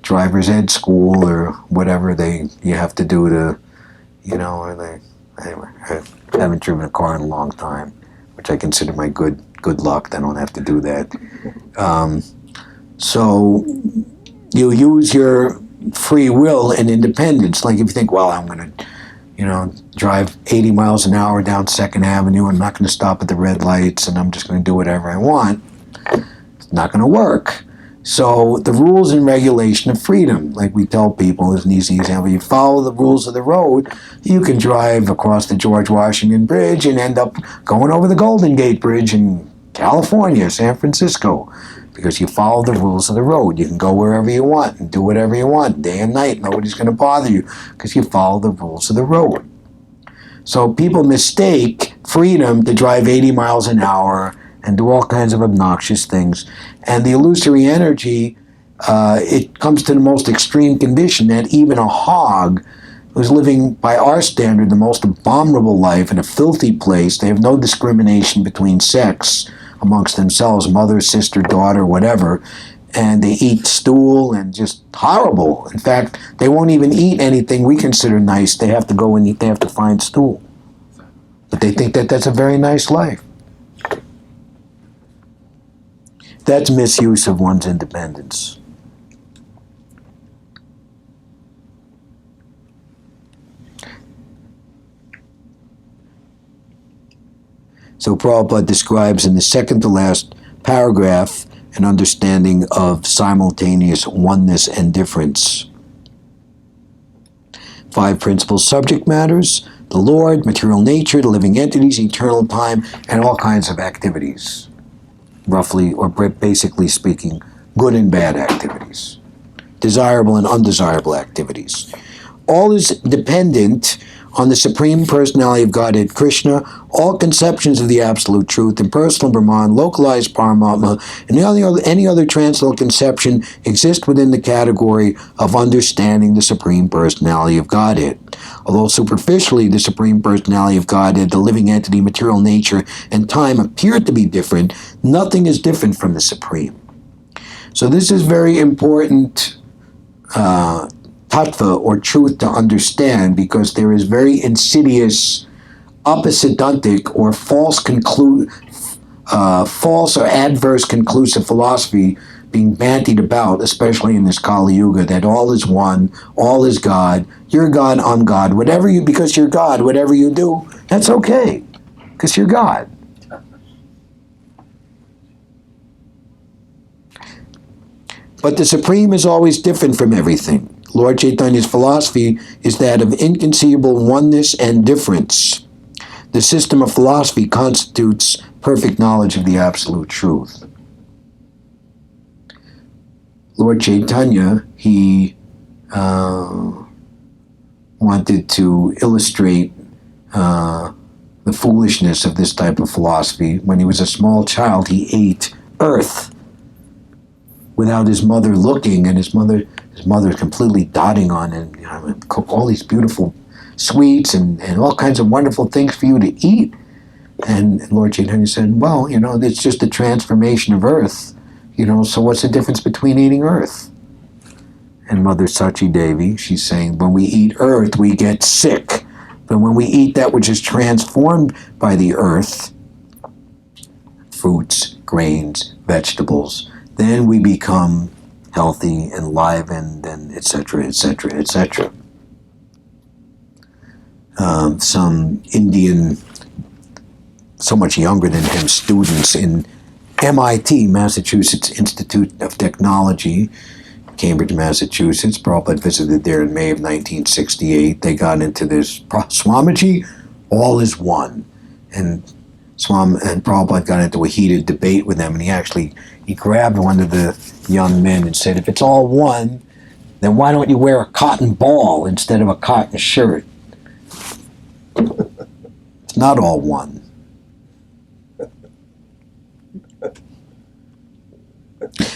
driver's ed school or whatever you have to do to, anyway, I haven't driven a car in a long time, which I consider my good luck. I don't have to do that. So you use your free will and independence. Like if you think, well, I'm going to, drive 80 miles an hour down 2nd Avenue, I'm not going to stop at the red lights, and I'm just going to do whatever I want. It's not going to work. So the rules and regulation of freedom, like we tell people, is an easy example. You follow the rules of the road, you can drive across the George Washington Bridge and end up going over the Golden Gate Bridge in California, San Francisco, because you follow the rules of the road. You can go wherever you want and do whatever you want, day and night. Nobody's going to bother you because you follow the rules of the road. So people mistake freedom to drive 80 miles an hour and do all kinds of obnoxious things. And the illusory energy, it comes to the most extreme condition that even a hog who's living, by our standard, the most abominable life in a filthy place, they have no discrimination between sex amongst themselves, mother, sister, daughter, whatever, and they eat stool and just horrible. In fact, they won't even eat anything we consider nice. They have to go and eat, they have to find stool. But they think that that's a very nice life. That's misuse of one's independence. So Prabhupada describes in the second to last paragraph an understanding of simultaneous oneness and difference. 5 principal subject matters: the Lord, material nature, the living entities, eternal time, and all kinds of activities. Roughly, or basically speaking, good and bad activities. Desirable and undesirable activities. All is dependent on the Supreme Personality of Godhead, Krishna. All conceptions of the Absolute Truth, impersonal Brahman, localized Paramatma, and any other transcendental conception exist within the category of understanding the Supreme Personality of Godhead. Although superficially the Supreme Personality of Godhead, the living entity, material nature, and time appear to be different, nothing is different from the Supreme. So this is very important tattva, or truth, to understand, because there is very insidious oppositantic or false or adverse conclusive philosophy being bandied about, especially in this Kali Yuga, that all is one, all is God, you're God, I'm God, because you're God, whatever you do, that's okay, because you're God. But the Supreme is always different from everything. Lord Chaitanya's philosophy is that of inconceivable oneness and difference. The system of philosophy constitutes perfect knowledge of the absolute truth. Lord Chaitanya, he wanted to illustrate the foolishness of this type of philosophy. When he was a small child, he ate earth without his mother looking, and his mother completely dotting on him, and cook all these beautiful sweets and all kinds of wonderful things for you to eat. And Lord Chaitanya said, well, it's just a transformation of earth, so what's the difference between eating earth? And Mother Sachi Devi, she's saying, when we eat earth, we get sick. But when we eat that which is transformed by the earth, fruits, grains, vegetables, then we become healthy, enlivened, and etc., etc., etc. Some Indian, so much younger than him, students in MIT, Massachusetts Institute of Technology, Cambridge, Massachusetts. Prabhupada visited there in May of 1968. They got into this, Swamiji, all is one. And Swami and Prabhupada got into a heated debate with them, and he grabbed one of the young men and said, if it's all one, then why don't you wear a cotton ball instead of a cotton shirt? It's not all one.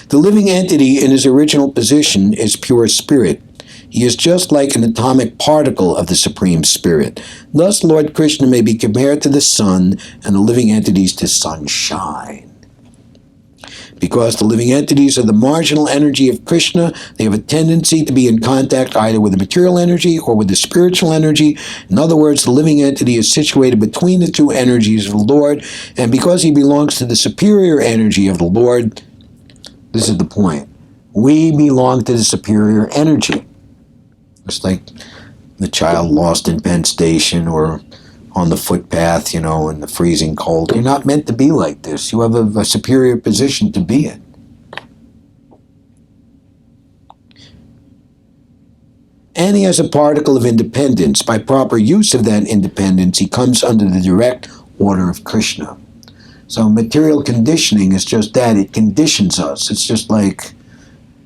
The living entity in his original position is pure spirit. He is just like an atomic particle of the Supreme Spirit. Thus, Lord Krishna may be compared to the sun and the living entities to sunshine. Because the living entities are the marginal energy of Krishna, they have a tendency to be in contact either with the material energy or with the spiritual energy. In other words, the living entity is situated between the two energies of the Lord, and because he belongs to the superior energy of the Lord, this is the point. We belong to the superior energy. It's like the child lost in Penn Station or on the footpath, in the freezing cold. You're not meant to be like this. You have a superior position to be in. And he has a particle of independence. By proper use of that independence, he comes under the direct order of Krishna. So material conditioning is just that. It conditions us. It's just like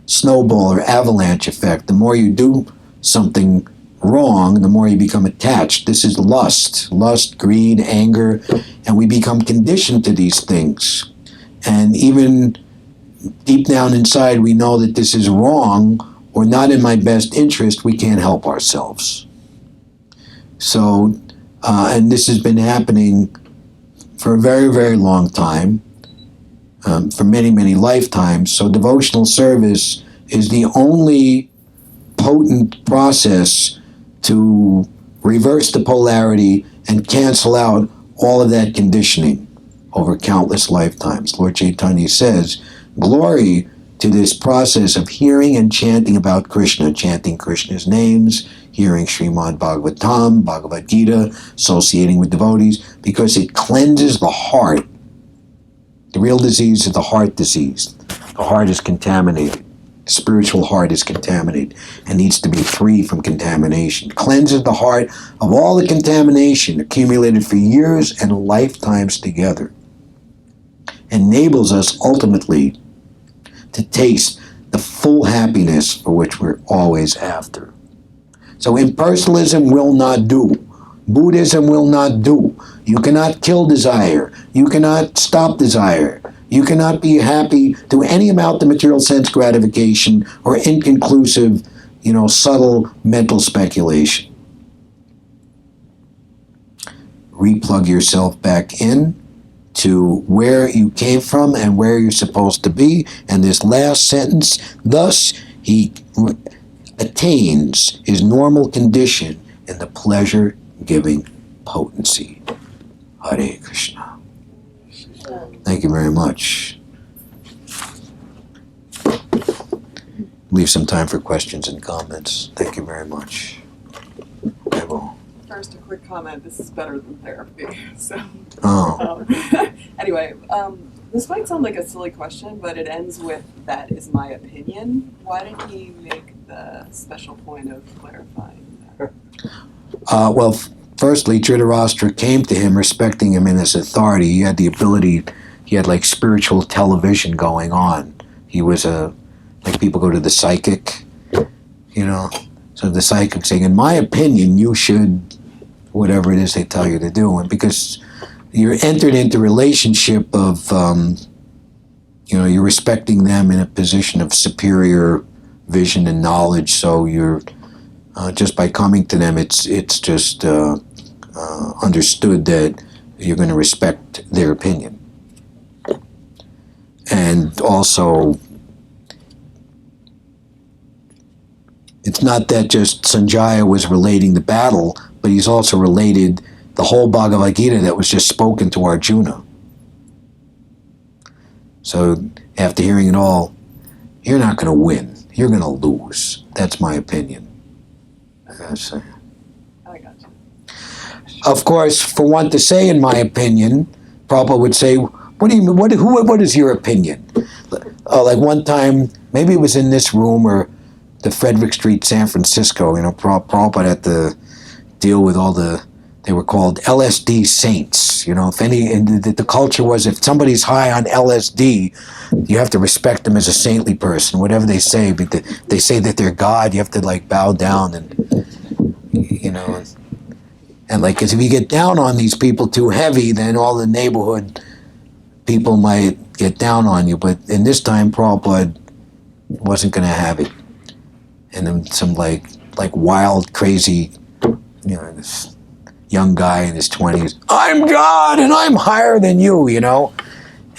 snowball or avalanche effect. The more you do something wrong, the more you become attached. This is lust, greed, anger, and we become conditioned to these things. And even deep down inside, we know that this is wrong or not in my best interest. We can't help ourselves. So, and this has been happening for a very, very long time, for many, many lifetimes. So devotional service is the only potent process to reverse the polarity and cancel out all of that conditioning over countless lifetimes. Lord Chaitanya says, glory to this process of hearing and chanting about Krishna, chanting Krishna's names, hearing Srimad Bhagavatam, Bhagavad-gita, associating with devotees, because it cleanses the heart. The real disease is the heart disease. The heart is contaminated. The spiritual heart is contaminated and needs to be free from contamination. Cleanses the heart of all the contamination accumulated for years and lifetimes together. Enables us ultimately to taste the full happiness for which we're always after. So impersonalism will not do. Buddhism will not do. You cannot kill desire. You cannot stop desire. You cannot be happy to any amount of material sense gratification or inconclusive, subtle mental speculation. Replug yourself back in to where you came from and where you're supposed to be. And this last sentence, thus he attains his normal condition in the pleasure-giving potency. Hare Krishna. Thank you very much. Leave some time for questions and comments. Thank you very much. I will. First, a quick comment. This is better than therapy. So, Oh. Anyway, this might sound like a silly question, but it ends with, that is my opinion. Why did he make the special point of clarifying that? Well, firstly, Dhritarashtra came to him respecting him in his authority. He had the ability, he had like spiritual television going on. He was like people go to the psychic, So the psychic saying, in my opinion, you should, whatever it is they tell you to do. And because you're entered into relationship of, you're respecting them in a position of superior vision and knowledge. So you're, just by coming to them, it's just understood that you're going to respect their opinion. And also, it's not that just Sanjaya was relating the battle, but he's also related the whole Bhagavad-gita that was just spoken to Arjuna. So after hearing it all, you're not going to win. You're going to lose. That's my opinion. I got you. Of course, for one to say, in my opinion, Prabhupada would say, what do you mean? What is your opinion? Like one time, maybe it was in this room or the Frederick Street, San Francisco, Prabhupada had to deal with all the They were called LSD saints. You know, if any, and the culture was if somebody's high on LSD, you have to respect them as a saintly person, whatever they say. But they say that they're God, you have to like bow down and, you know, and like, 'cause if you get down on these people too heavy, then all the neighborhood people might get down on you. But in this time, Prabhupada wasn't going to have it. And then some like wild, crazy, you know, this young guy in his 20s, I'm God and I'm higher than you, you know?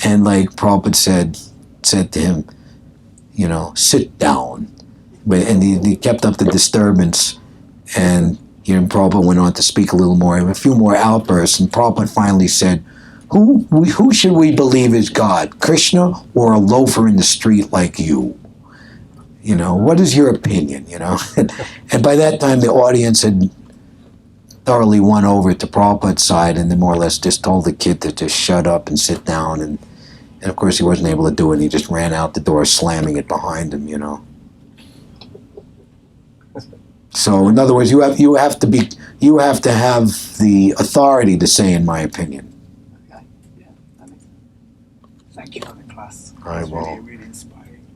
And like Prabhupada said to him, you know, sit down. And he kept up the disturbance, and Prabhupada went on to speak a little more, a few more outbursts, and Prabhupada finally said, who should we believe is God, Krishna or a loafer in the street like you? You know, what is your opinion, you know? And by that time, the audience had thoroughly won over to Prabhupada's side, and they more or less just told the kid to just shut up and sit down. And of course, he wasn't able to do it. He just ran out the door, slamming it behind him, you know. So, in other words, you have to have the authority to say, in my opinion. Okay, yeah, that makes sense. Thank you for the class. I It's will. really, really inspiring.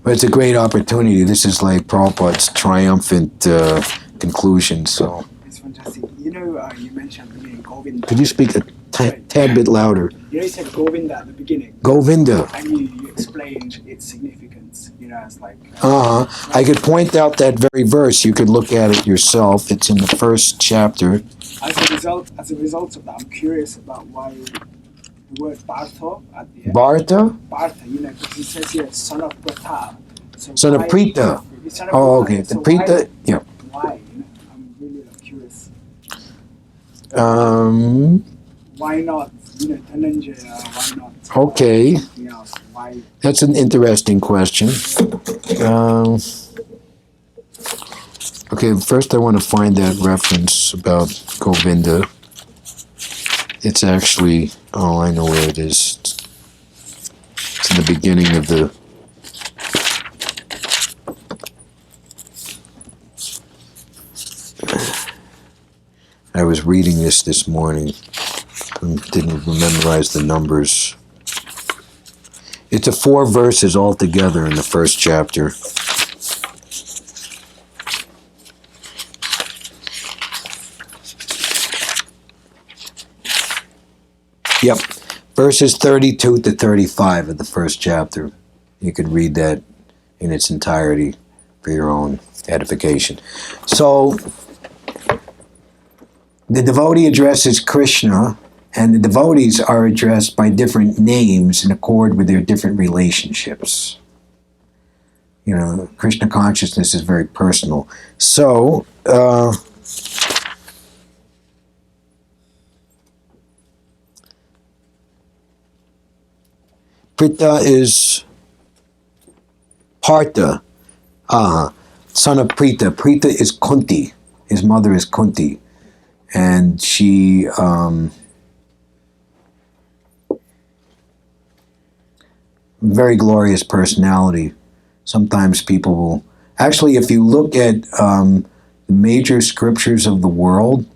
But it's a great opportunity. This is like Prabhupada's triumphant conclusion. So, It's fantastic. You know, you mentioned at the beginning Govinda. could you speak a tad bit louder? You know, you said Govinda at the beginning, Govinda. and you explained its significance. You know, as like. I could point out that very verse. You could look at it yourself. It's in the first chapter. As a result of that, I'm curious about why the word Bartha at the end. Barta? Bartha, you know, because it says here, son of Pratha. So Son of why- Prita. Son of Oh, Prita. okay. So The Prita, yeah. Why? You know, I'm really curious. Why not, you know, Dhananjaya? Why not? Okay. Something else? Why? That's an interesting question. Okay, first I want to find that reference about Govinda. It's actually, I know where it is. It's in the beginning of the... I was reading this morning. Didn't memorize the numbers. It's 4 verses altogether in the first chapter. Yep, verses 32 to 35 of the first chapter. You could read that in its entirety for your own edification. So, the devotee addresses Krishna, and the devotees are addressed by different names in accord with their different relationships. You know, Krishna consciousness is very personal. So, Prita is Partha, son of Prita. Prita is Kunti. His mother is Kunti. And she, very glorious personality. Sometimes people will, actually, if you look at the major scriptures of the world,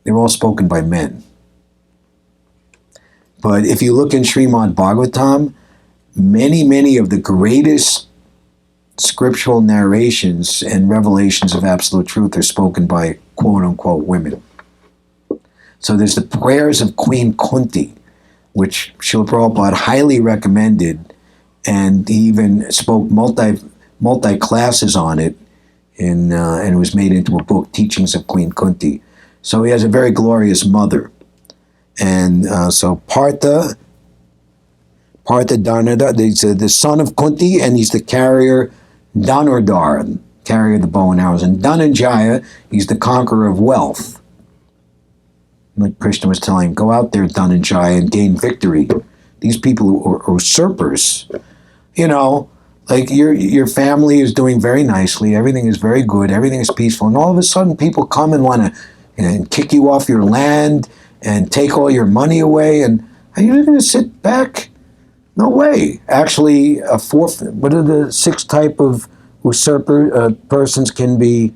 they're all spoken by men. But if you look in Srimad Bhagavatam, many of the greatest scriptural narrations and revelations of absolute truth are spoken by quote-unquote women. So there's the prayers of Queen Kunti, which Srila Prabhupada highly recommended, and he even spoke multi classes on it, and it was made into a book, Teachings of Queen Kunti. So he has a very glorious mother. And so Partha Dhanurdhara, he's the son of Kunti, and he's the carrier Dhanurdhara, carrier of the bow and arrows. And Dhananjaya, he's the conqueror of wealth. Like Krishna was telling him, go out there, Dhananjaya, and gain victory. These people who are usurpers, you know, like your family is doing very nicely, everything is very good, everything is peaceful, and all of a sudden people come and want to kick you off your land and take all your money away, and are you going to sit back? No way. Actually, what are the 6 type of usurper persons can be?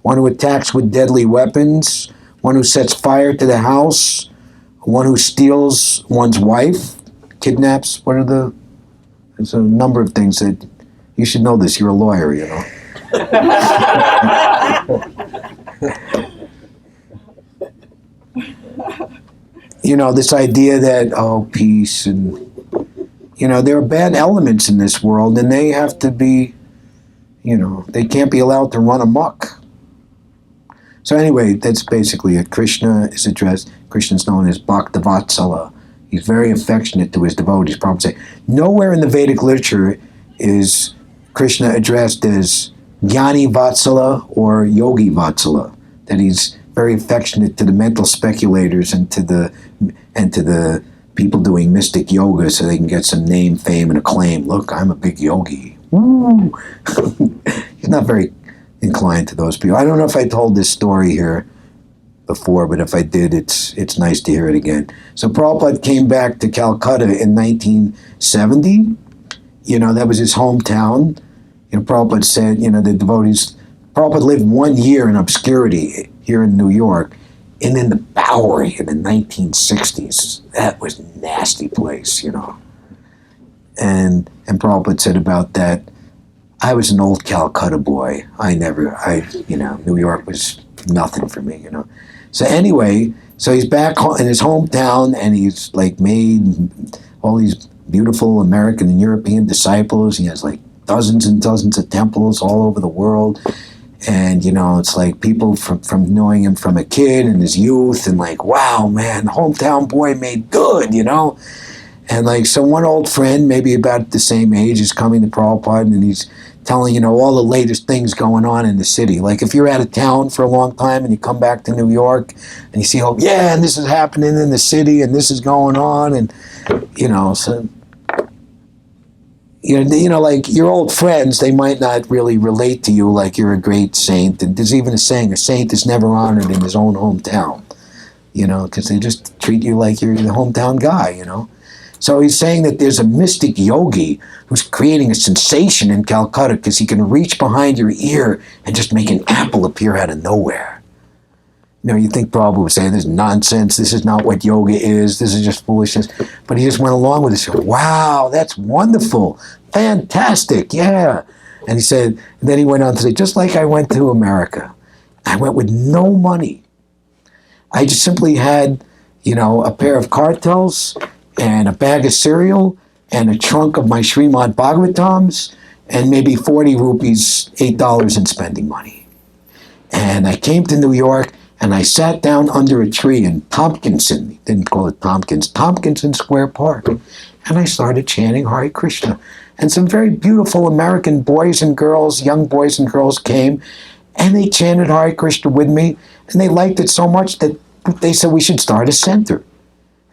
One who attacks with deadly weapons, one who sets fire to the house, one who steals one's wife, kidnaps. There's a number of things that you should know this. You're a lawyer, you know. You know, this idea that, peace and, there are bad elements in this world and they have to be, they can't be allowed to run amok. So anyway, that's basically it. Krishna's known as Bhaktavatsala. He's very affectionate to his devotees. Prabhupada say, nowhere in the Vedic literature is Krishna addressed as Jnani Vatsala or Yogi Vatsala, that he's very affectionate to the mental speculators and to the people doing mystic yoga so they can get some name, fame, and acclaim. Look, I'm a big yogi. Woo! He's not very inclined to those people. I don't know if I told this story here before, but if I did, it's nice to hear it again. So Prabhupada came back to Calcutta in 1970. That was his hometown. Prabhupada said, the devotees, Prabhupada lived 1 year in obscurity here in New York, and in the Bowery in the 1960s. That was a nasty place, And Prabhupada said about that, I was an old Calcutta boy. New York was nothing for me, So anyway, he's back in his hometown, and he's like made all these beautiful American and European disciples. He has like dozens and dozens of temples all over the world. And, it's like people from knowing him from a kid and his youth and like, wow, man, hometown boy made good, And like, so one old friend, maybe about the same age, is coming to Prabhupada and he's telling, all the latest things going on in the city. Like if you're out of town for a long time and you come back to New York and you see, and this is happening in the city and this is going on and, so... like your old friends, they might not really relate to you like you're a great saint. And there's even a saying, a saint is never honored in his own hometown, because they just treat you like you're the hometown guy, So he's saying that there's a mystic yogi who's creating a sensation in Calcutta because he can reach behind your ear and just make an apple appear out of nowhere. You think Prabhupada would say, this is nonsense, this is not what yoga is, this is just foolishness. But he just went along with it. He said, wow, that's wonderful, fantastic, yeah. And he said, and then he went on to say, just like I went to America, I went with no money. I just simply had, a pair of cartels and a bag of cereal and a trunk of my Srimad Bhagavatams and maybe 40 rupees, $8 in spending money. And I came to New York and I sat down under a tree in Tompkinson, didn't call it Tompkins, Tompkinson Square Park. And I started chanting Hare Krishna. And some very beautiful American boys and girls, young boys and girls came and they chanted Hare Krishna with me. And they liked it so much that they said we should start a center.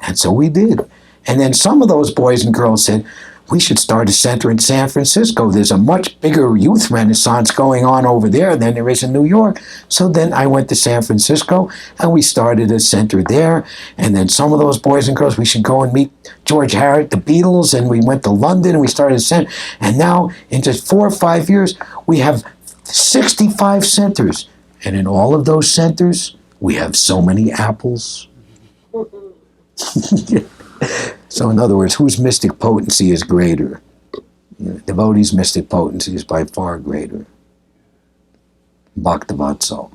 And so we did. And then some of those boys and girls said, we should start a center in San Francisco. There's a much bigger youth renaissance going on over there than there is in New York. So then I went to San Francisco and we started a center there. And then some of those boys and girls, we should go and meet George Harrison, the Beatles. And we went to London and we started a center. And now in just 4 or 5 years, we have 65 centers. And in all of those centers, we have so many apples. So in other words, whose mystic potency is greater? Devotee's mystic potency is by far greater. Bhaktavatsal.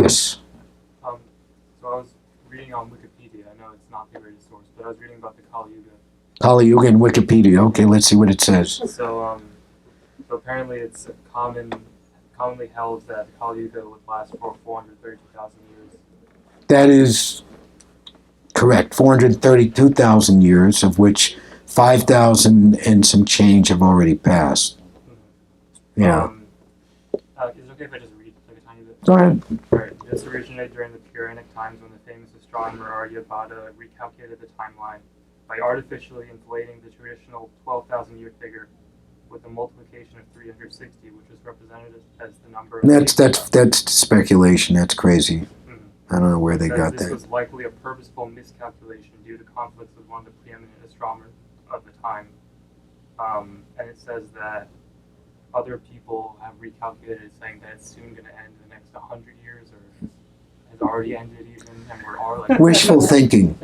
Yes? So I was reading on Wikipedia. I know it's not the greatest source, but I was reading about the Kali Yuga. Kali Yuga in Wikipedia. Okay, let's see what it says. So apparently it's commonly held that the Kali Yuga would last for 432,000 years. That is correct. 432,000 years, of which 5,000 and some change have already passed. Yeah. Is it okay if I just read like a tiny bit? Go ahead. Right. This originated during the Puranic times when the famous astronomer Aryabhata recalculated the timeline by artificially inflating the traditional 12,000-year figure with a multiplication of 360, which is represented as the number of... That's speculation. That's crazy. I don't know where they got this that. was likely a purposeful miscalculation due to conflicts with one of the preeminent astronomers of the time. And it says that other people have recalculated, saying that it's soon going to end in the next 100 years, or has already ended even, and we're all like Wishful thinking.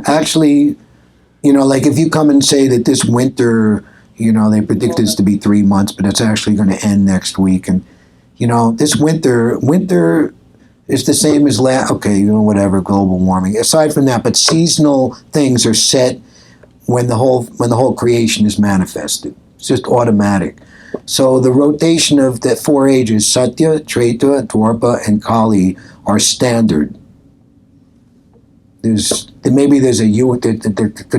Actually, like if you come and say that this winter, they predict this to be 3 months, but it's actually going to end next week. And, this winter is the same as whatever, global warming. Aside from that, but seasonal things are set when the whole creation is manifested. It's just automatic. So the rotation of the 4 ages, Satya, Treta, Dwapara, and Kali, are standard. There could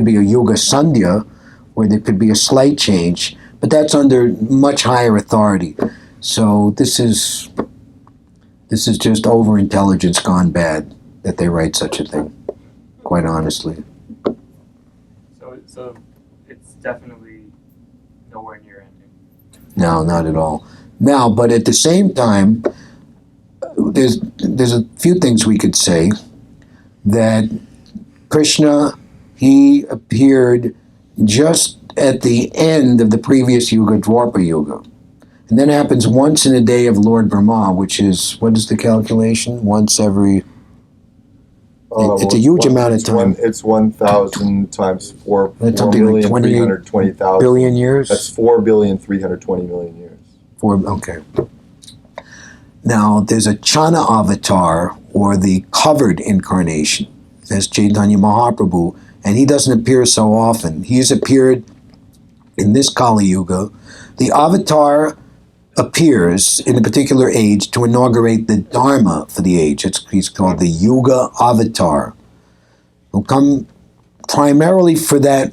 be a Yuga Sandhya, where there could be a slight change, but that's under much higher authority. So this is just over-intelligence gone bad that they write such a thing, quite honestly. So it's definitely nowhere near ending. No, not at all. Now, but at the same time, there's a few things we could say. That Krishna, he appeared just at the end of the previous Yuga, Dwapara Yuga. And then it happens once in a day of Lord Brahma, which is, what is the calculation? Once every... it's a huge amount of time. It's 1,000 times 4 That's something like 4,320,000 billion years? That's 4,320,000,000 years. Okay. Now, there's a Chana avatar, or the covered incarnation. That's Chaitanya Mahaprabhu, and he doesn't appear so often. He's appeared in this Kali Yuga. The avatar appears in a particular age to inaugurate the Dharma for the age. He's called the Yuga Avatar. He'll come primarily for that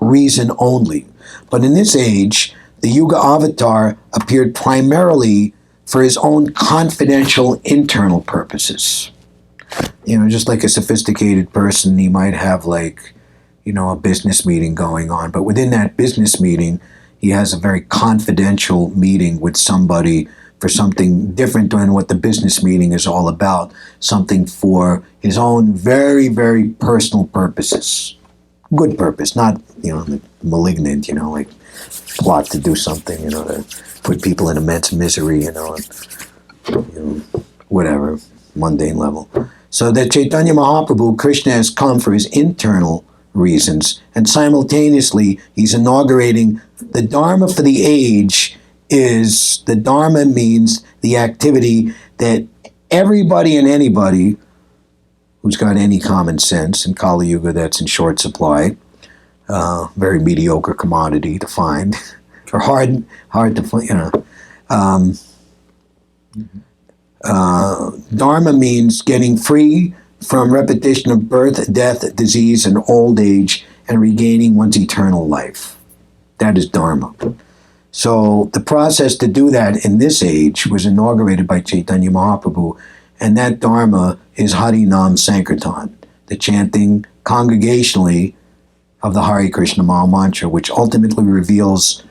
reason only. But in this age, the Yuga Avatar appeared primarily for his own confidential internal purposes. Just like a sophisticated person, he might have a business meeting going on, but within that business meeting, he has a very confidential meeting with somebody for something different than what the business meeting is all about, something for his own very, very personal purposes. Good purpose, not, malignant, like plot to do something, to put people in immense misery, and whatever, mundane level. So that Chaitanya Mahaprabhu, Krishna, has come for his internal reasons, and simultaneously he's inaugurating the Dharma for the age. The Dharma means the activity that everybody and anybody who's got any common sense, in Kali Yuga that's in short supply, very mediocre commodity to find, or hard to find, Dharma means getting free from repetition of birth, death, disease, and old age, and regaining one's eternal life. That is Dharma. So the process to do that in this age was inaugurated by Chaitanya Mahaprabhu, and that Dharma is Hari Nam Sankirtan, the chanting congregationally of the Hare Krishna Maha Mantra, which ultimately reveals,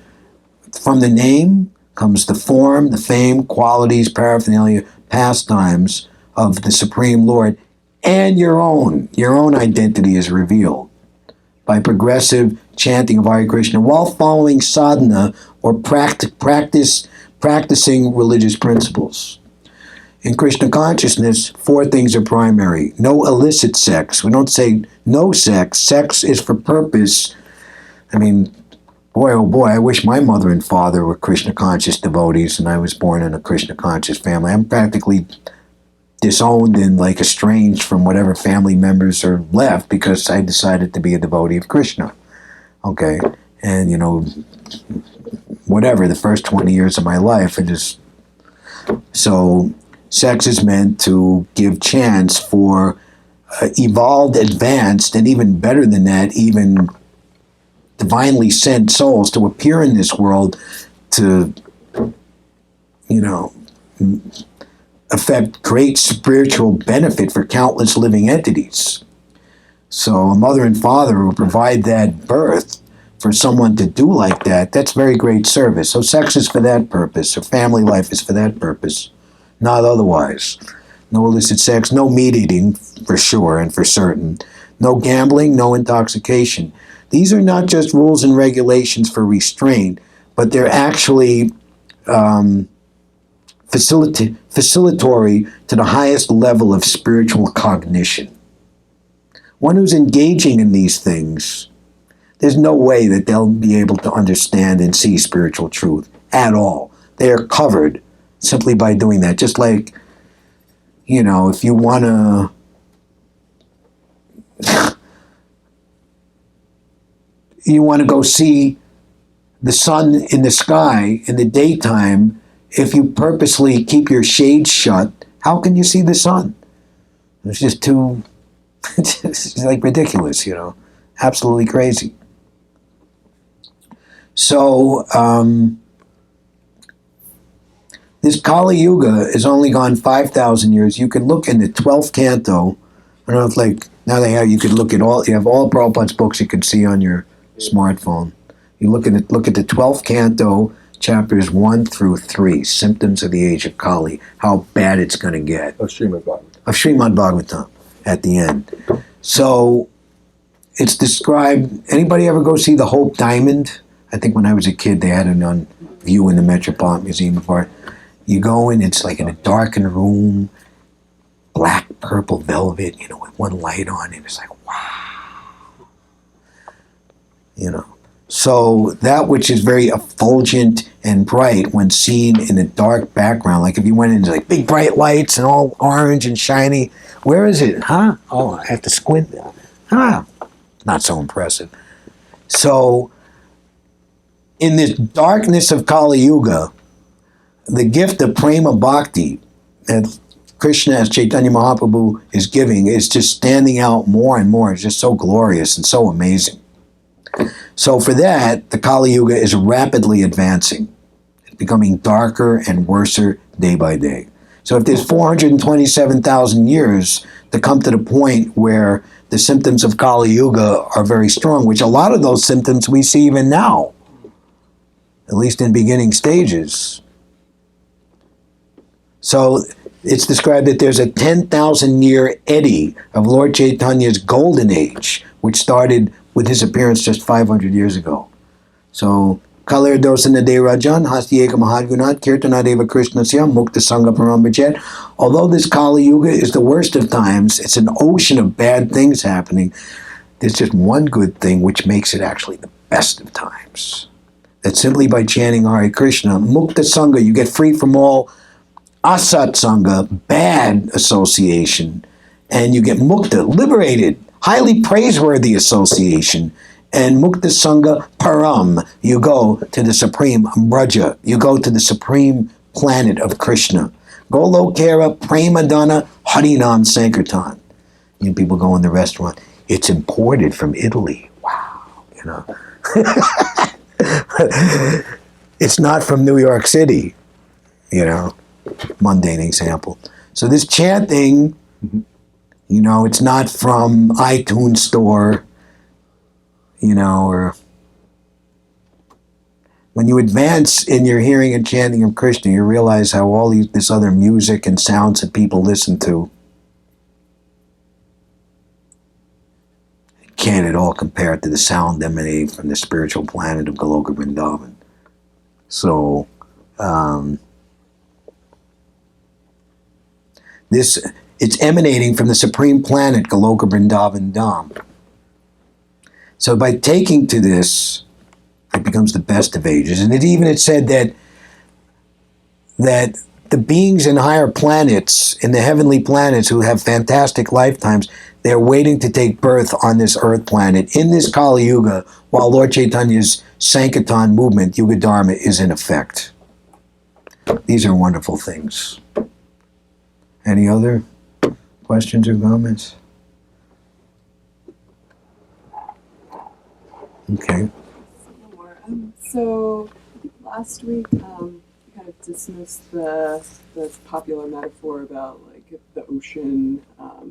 from the name comes the form, the fame, qualities, paraphernalia, pastimes of the Supreme Lord, and your own identity is revealed by progressive chanting of Hare Krishna while following sadhana, or practicing religious principles. In Krishna consciousness, 4 things are primary. No illicit sex. We don't say no sex. Sex is for purpose. I mean, boy, oh boy, I wish my mother and father were Krishna conscious devotees and I was born in a Krishna conscious family. I'm practically disowned and estranged from whatever family members are left because I decided to be a devotee of Krishna. Okay? And, whatever, the first 20 years of my life, so sex is meant to give chance for evolved, advanced, and even better than that, even divinely sent souls to appear in this world to, affect great spiritual benefit for countless living entities. So a mother and father who provide that birth for someone to do like that, that's very great service. So sex is for that purpose, or family life is for that purpose, not otherwise. No illicit sex, no meat eating, for sure and for certain. No gambling, no intoxication. These are not just rules and regulations for restraint, but they're actually facilitatory to the highest level of spiritual cognition. One who's engaging in these things, there's no way that they'll be able to understand and see spiritual truth at all. They are covered simply by doing that. Just like, if you want to go see the sun in the sky in the daytime, if you purposely keep your shades shut, how can you see the sun? It's just too, it's like ridiculous, absolutely crazy. So, this Kali Yuga is only gone 5,000 years. You can look in the 12th canto. I don't know if now you could look at you have all Prabhupada's books you can see on your smartphone. You look at the 12th canto, chapters 1 through 3, symptoms of the age of Kali, how bad it's going to get. Of Srimad Bhagavatam. Of Srimad Bhagavatam at the end. So it's described, anybody ever go see the Hope Diamond? I think when I was a kid they had it on view in the Metropolitan Museum of Art. You go in, it's like in a darkened room, black, purple velvet, with one light on it. It's like, wow. So that which is very effulgent and bright when seen in a dark background, like if you went into like big bright lights and all orange and shiny, where is it? Huh? Oh, I have to squint. Not so impressive. So in this darkness of Kali Yuga, the gift of prema bhakti that Krishna as Chaitanya Mahaprabhu is giving is just standing out more and more. It's just so glorious and so amazing. So for that, the Kali Yuga is rapidly advancing. It's becoming darker and worser day by day. So if there's 427,000 years to come to the point where the symptoms of Kali Yuga are very strong, which a lot of those symptoms we see even now, at least in beginning stages. So it's described that there's a 10,000 year eddy of Lord Chaitanya's golden age, which started with his appearance just 500 years ago. So, Kalir dosana de rajan, hasti eka mahadgunat, kirtana deva krishnasya, mukta sangha parambhajet. Although this Kali Yuga is the worst of times, it's an ocean of bad things happening. There's just one good thing which makes it actually the best of times. That simply by chanting Hare Krishna, mukta sangha, you get free from all asat sangha, bad association, and you get mukta, liberated, highly praiseworthy association, and mukta sangha param, you go to the supreme Braja, you go to the supreme planet of Krishna. Golokera Premadana Harinam Sankirtan. People go in the restaurant, it's imported from Italy. Wow, It's not from New York City, mundane example. So this chanting, it's not from iTunes Store, or when you advance in your hearing and chanting of Krishna, you realize how all this other music and sounds that people listen to can't at all compare to the sound emanating from the spiritual planet of Goloka Vrindavan. So, it's emanating from the supreme planet, Goloka Vrindavan Dham. So by taking to this, it becomes the best of ages. And it said that the beings in higher planets, in the heavenly planets who have fantastic lifetimes, they're waiting to take birth on this earth planet in this Kali Yuga, while Lord Chaitanya's Sankirtan movement, Yuga Dharma, is in effect. These are wonderful things. Any other questions or comments? Okay. So last week, we kind of dismissed the popular metaphor about like the ocean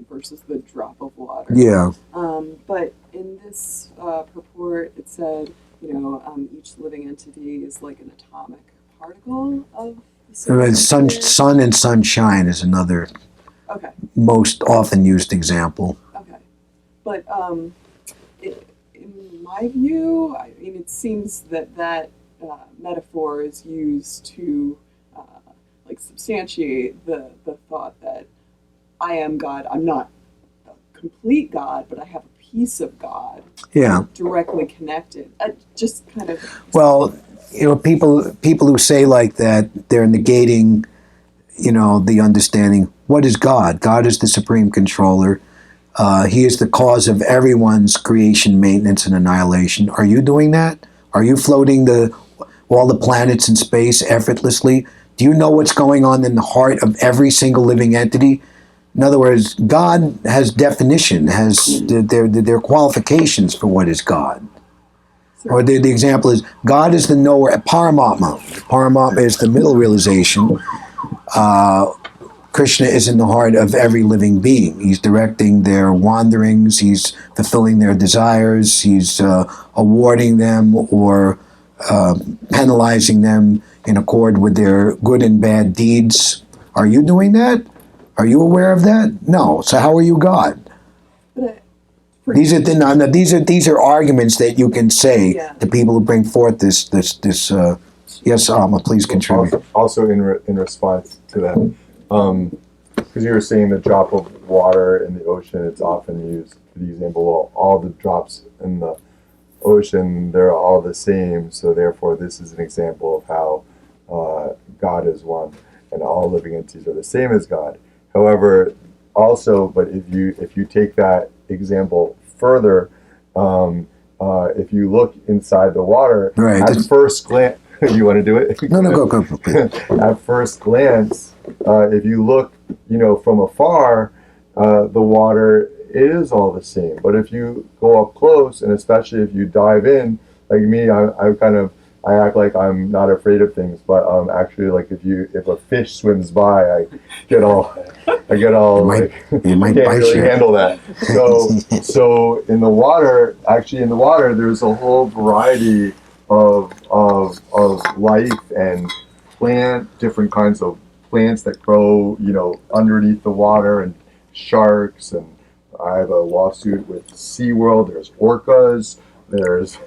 versus the drop of water. Yeah. But in this purport, it said, each living entity is like an atomic particle of the Sun and sunshine is another most often used example. Okay. But in my view, it seems that metaphor is used to substantiate the thought that I am God. I'm not a complete God, but I have a piece of God Yeah. directly connected. Just kind of. Well, people who say like that, they're negating, the understanding. What is God? God is the supreme controller. He is the cause of everyone's creation, maintenance, and annihilation. Are you doing that? Are you floating all the planets in space effortlessly? Do you know what's going on in the heart of every single living entity? In other words, God has definition, has their qualifications for what is God. Or the example is, God is the knower, Paramatma. Paramatma is the middle realization. Krishna is in the heart of every living being. He's directing their wanderings, he's fulfilling their desires, he's awarding them or penalizing them in accord with their good and bad deeds. Are you doing that? Are you aware of that? No. So how are you God? These are arguments that you can say to people who bring forth this. Yes, Atma, please contribute. Also, in response to that, because you were saying the drop of water in the ocean, it's often used for the example. Well, all the drops in the ocean, they're all the same. So therefore, this is an example of how God is one, and all living entities are the same as God. However, also, but if you take that example further, if you look inside the water, right. At first glance, you want to do it? No, go. At first glance, if you look, from afar, the water is all the same. But if you go up close, and especially if you dive in, like me, I act like I'm not afraid of things, but actually, like if a fish swims by, I get all It might can't bite really you. handle that. So in the water, there's a whole variety of life and different kinds of plants that grow, underneath the water, and sharks. And I have a lawsuit with SeaWorld. There's orcas. There's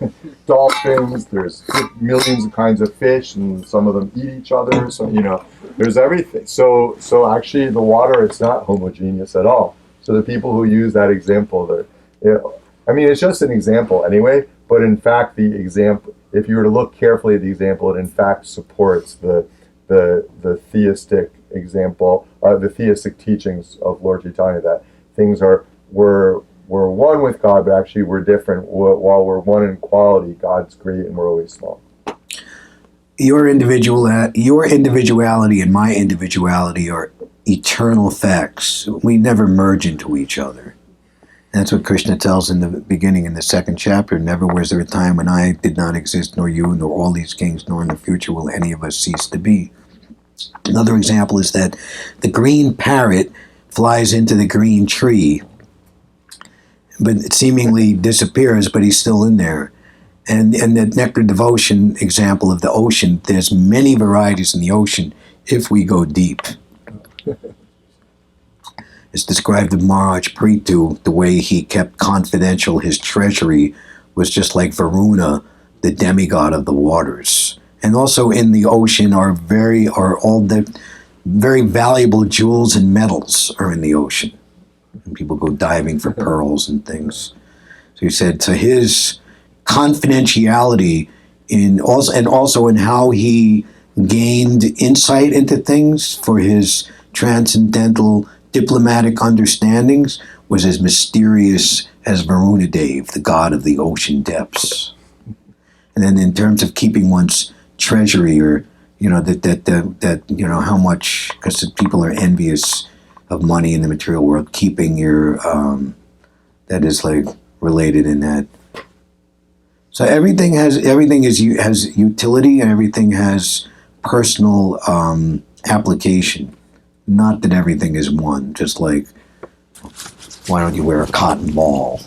dolphins, there's millions of kinds of fish, and some of them eat each other. So, there's everything. So actually the water is not homogeneous at all. So the people who use that example, it's just an example anyway, but in fact the example, if you were to look carefully at the example, it in fact supports the theistic example, the theistic teachings of Lord Chaitanya, that things we're one with God, but actually we're different. While we're one in quality, God's great and we're always small. Your individuality and my individuality are eternal facts. We never merge into each other. That's what Krishna tells in the beginning in the second chapter. Never was there a time when I did not exist, nor you, nor all these kings, nor in the future will any of us cease to be. Another example is that the green parrot flies into the green tree, but it seemingly disappears, but he's still in there. And the nectar devotion example of the ocean, there's many varieties in the ocean if we go deep. It's described of Maharaj Prithu, the way he kept confidential his treasury was just like Varuna, the demigod of the waters. And also in the ocean are all the very valuable jewels and metals are in the ocean. And people go diving for pearls and things. So he said to his confidentiality also in how he gained insight into things for his transcendental diplomatic understandings was as mysterious as Varuna Dev, the god of the ocean depths. And then in terms of keeping one's treasury, or how much, because people are envious of money in the material world, keeping your that is like related in that. So everything has utility, and everything has personal application. Not that everything is one. Just like, why don't you wear a cotton ball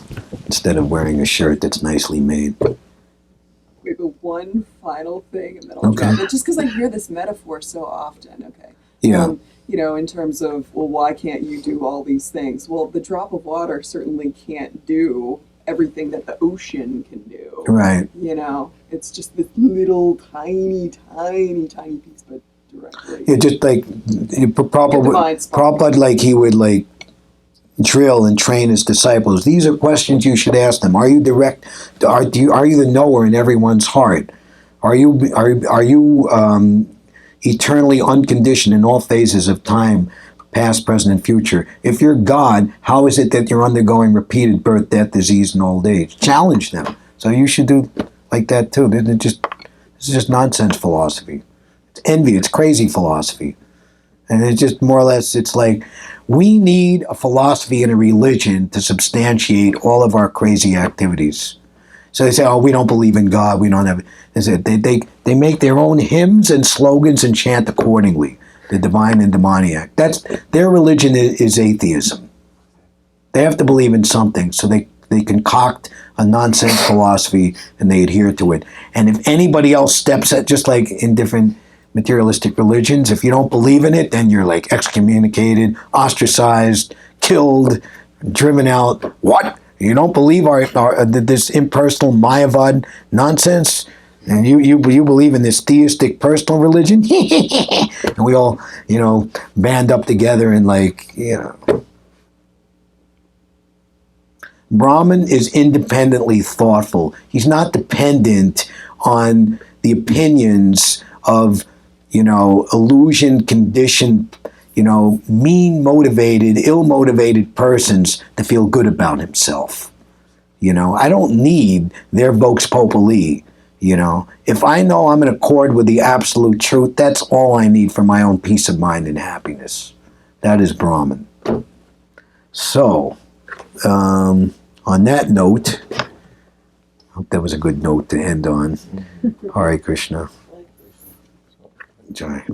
instead of wearing a shirt that's nicely made? Wait, but one final thing, and then I'll drop it. Just because I hear this metaphor so often. Okay. Yeah. In terms of, well, why can't you do all these things? Well, the drop of water certainly can't do everything that the ocean can do. Right. It's just this little tiny piece, but directly. It just like Divine spark. Prabhupada, like he would like drill and train his disciples. These are questions you should ask them. Are you direct? Are you the knower in everyone's heart? Are you eternally unconditioned in all phases of time, past, present, and future? If you're God, how is it that you're undergoing repeated birth, death, disease, and old age? Challenge them. So you should do like that too. This is just nonsense philosophy. It's envy. It's crazy philosophy. And it's just more or less, it's like, we need a philosophy and a religion to substantiate all of our crazy activities. So they say, oh, we don't believe in God, we don't have... They make their own hymns and slogans and chant accordingly. The divine and demoniac. Their religion is atheism. They have to believe in something, so they concoct a nonsense philosophy and they adhere to it. And if anybody else steps at, just like in different materialistic religions, if you don't believe in it, then you're like excommunicated, ostracized, killed, driven out. What? You don't believe this impersonal Mayavad nonsense? And you believe in this theistic personal religion? And we all, band up together and Brahman is independently thoughtful. He's not dependent on the opinions of illusion conditioned, mean-motivated, ill-motivated persons to feel good about himself. I don't need their vox populi. If I know I'm in accord with the absolute truth, that's all I need for my own peace of mind and happiness. That is Brahman. So, on that note, I hope that was a good note to end on. Hare Krishna. Jai.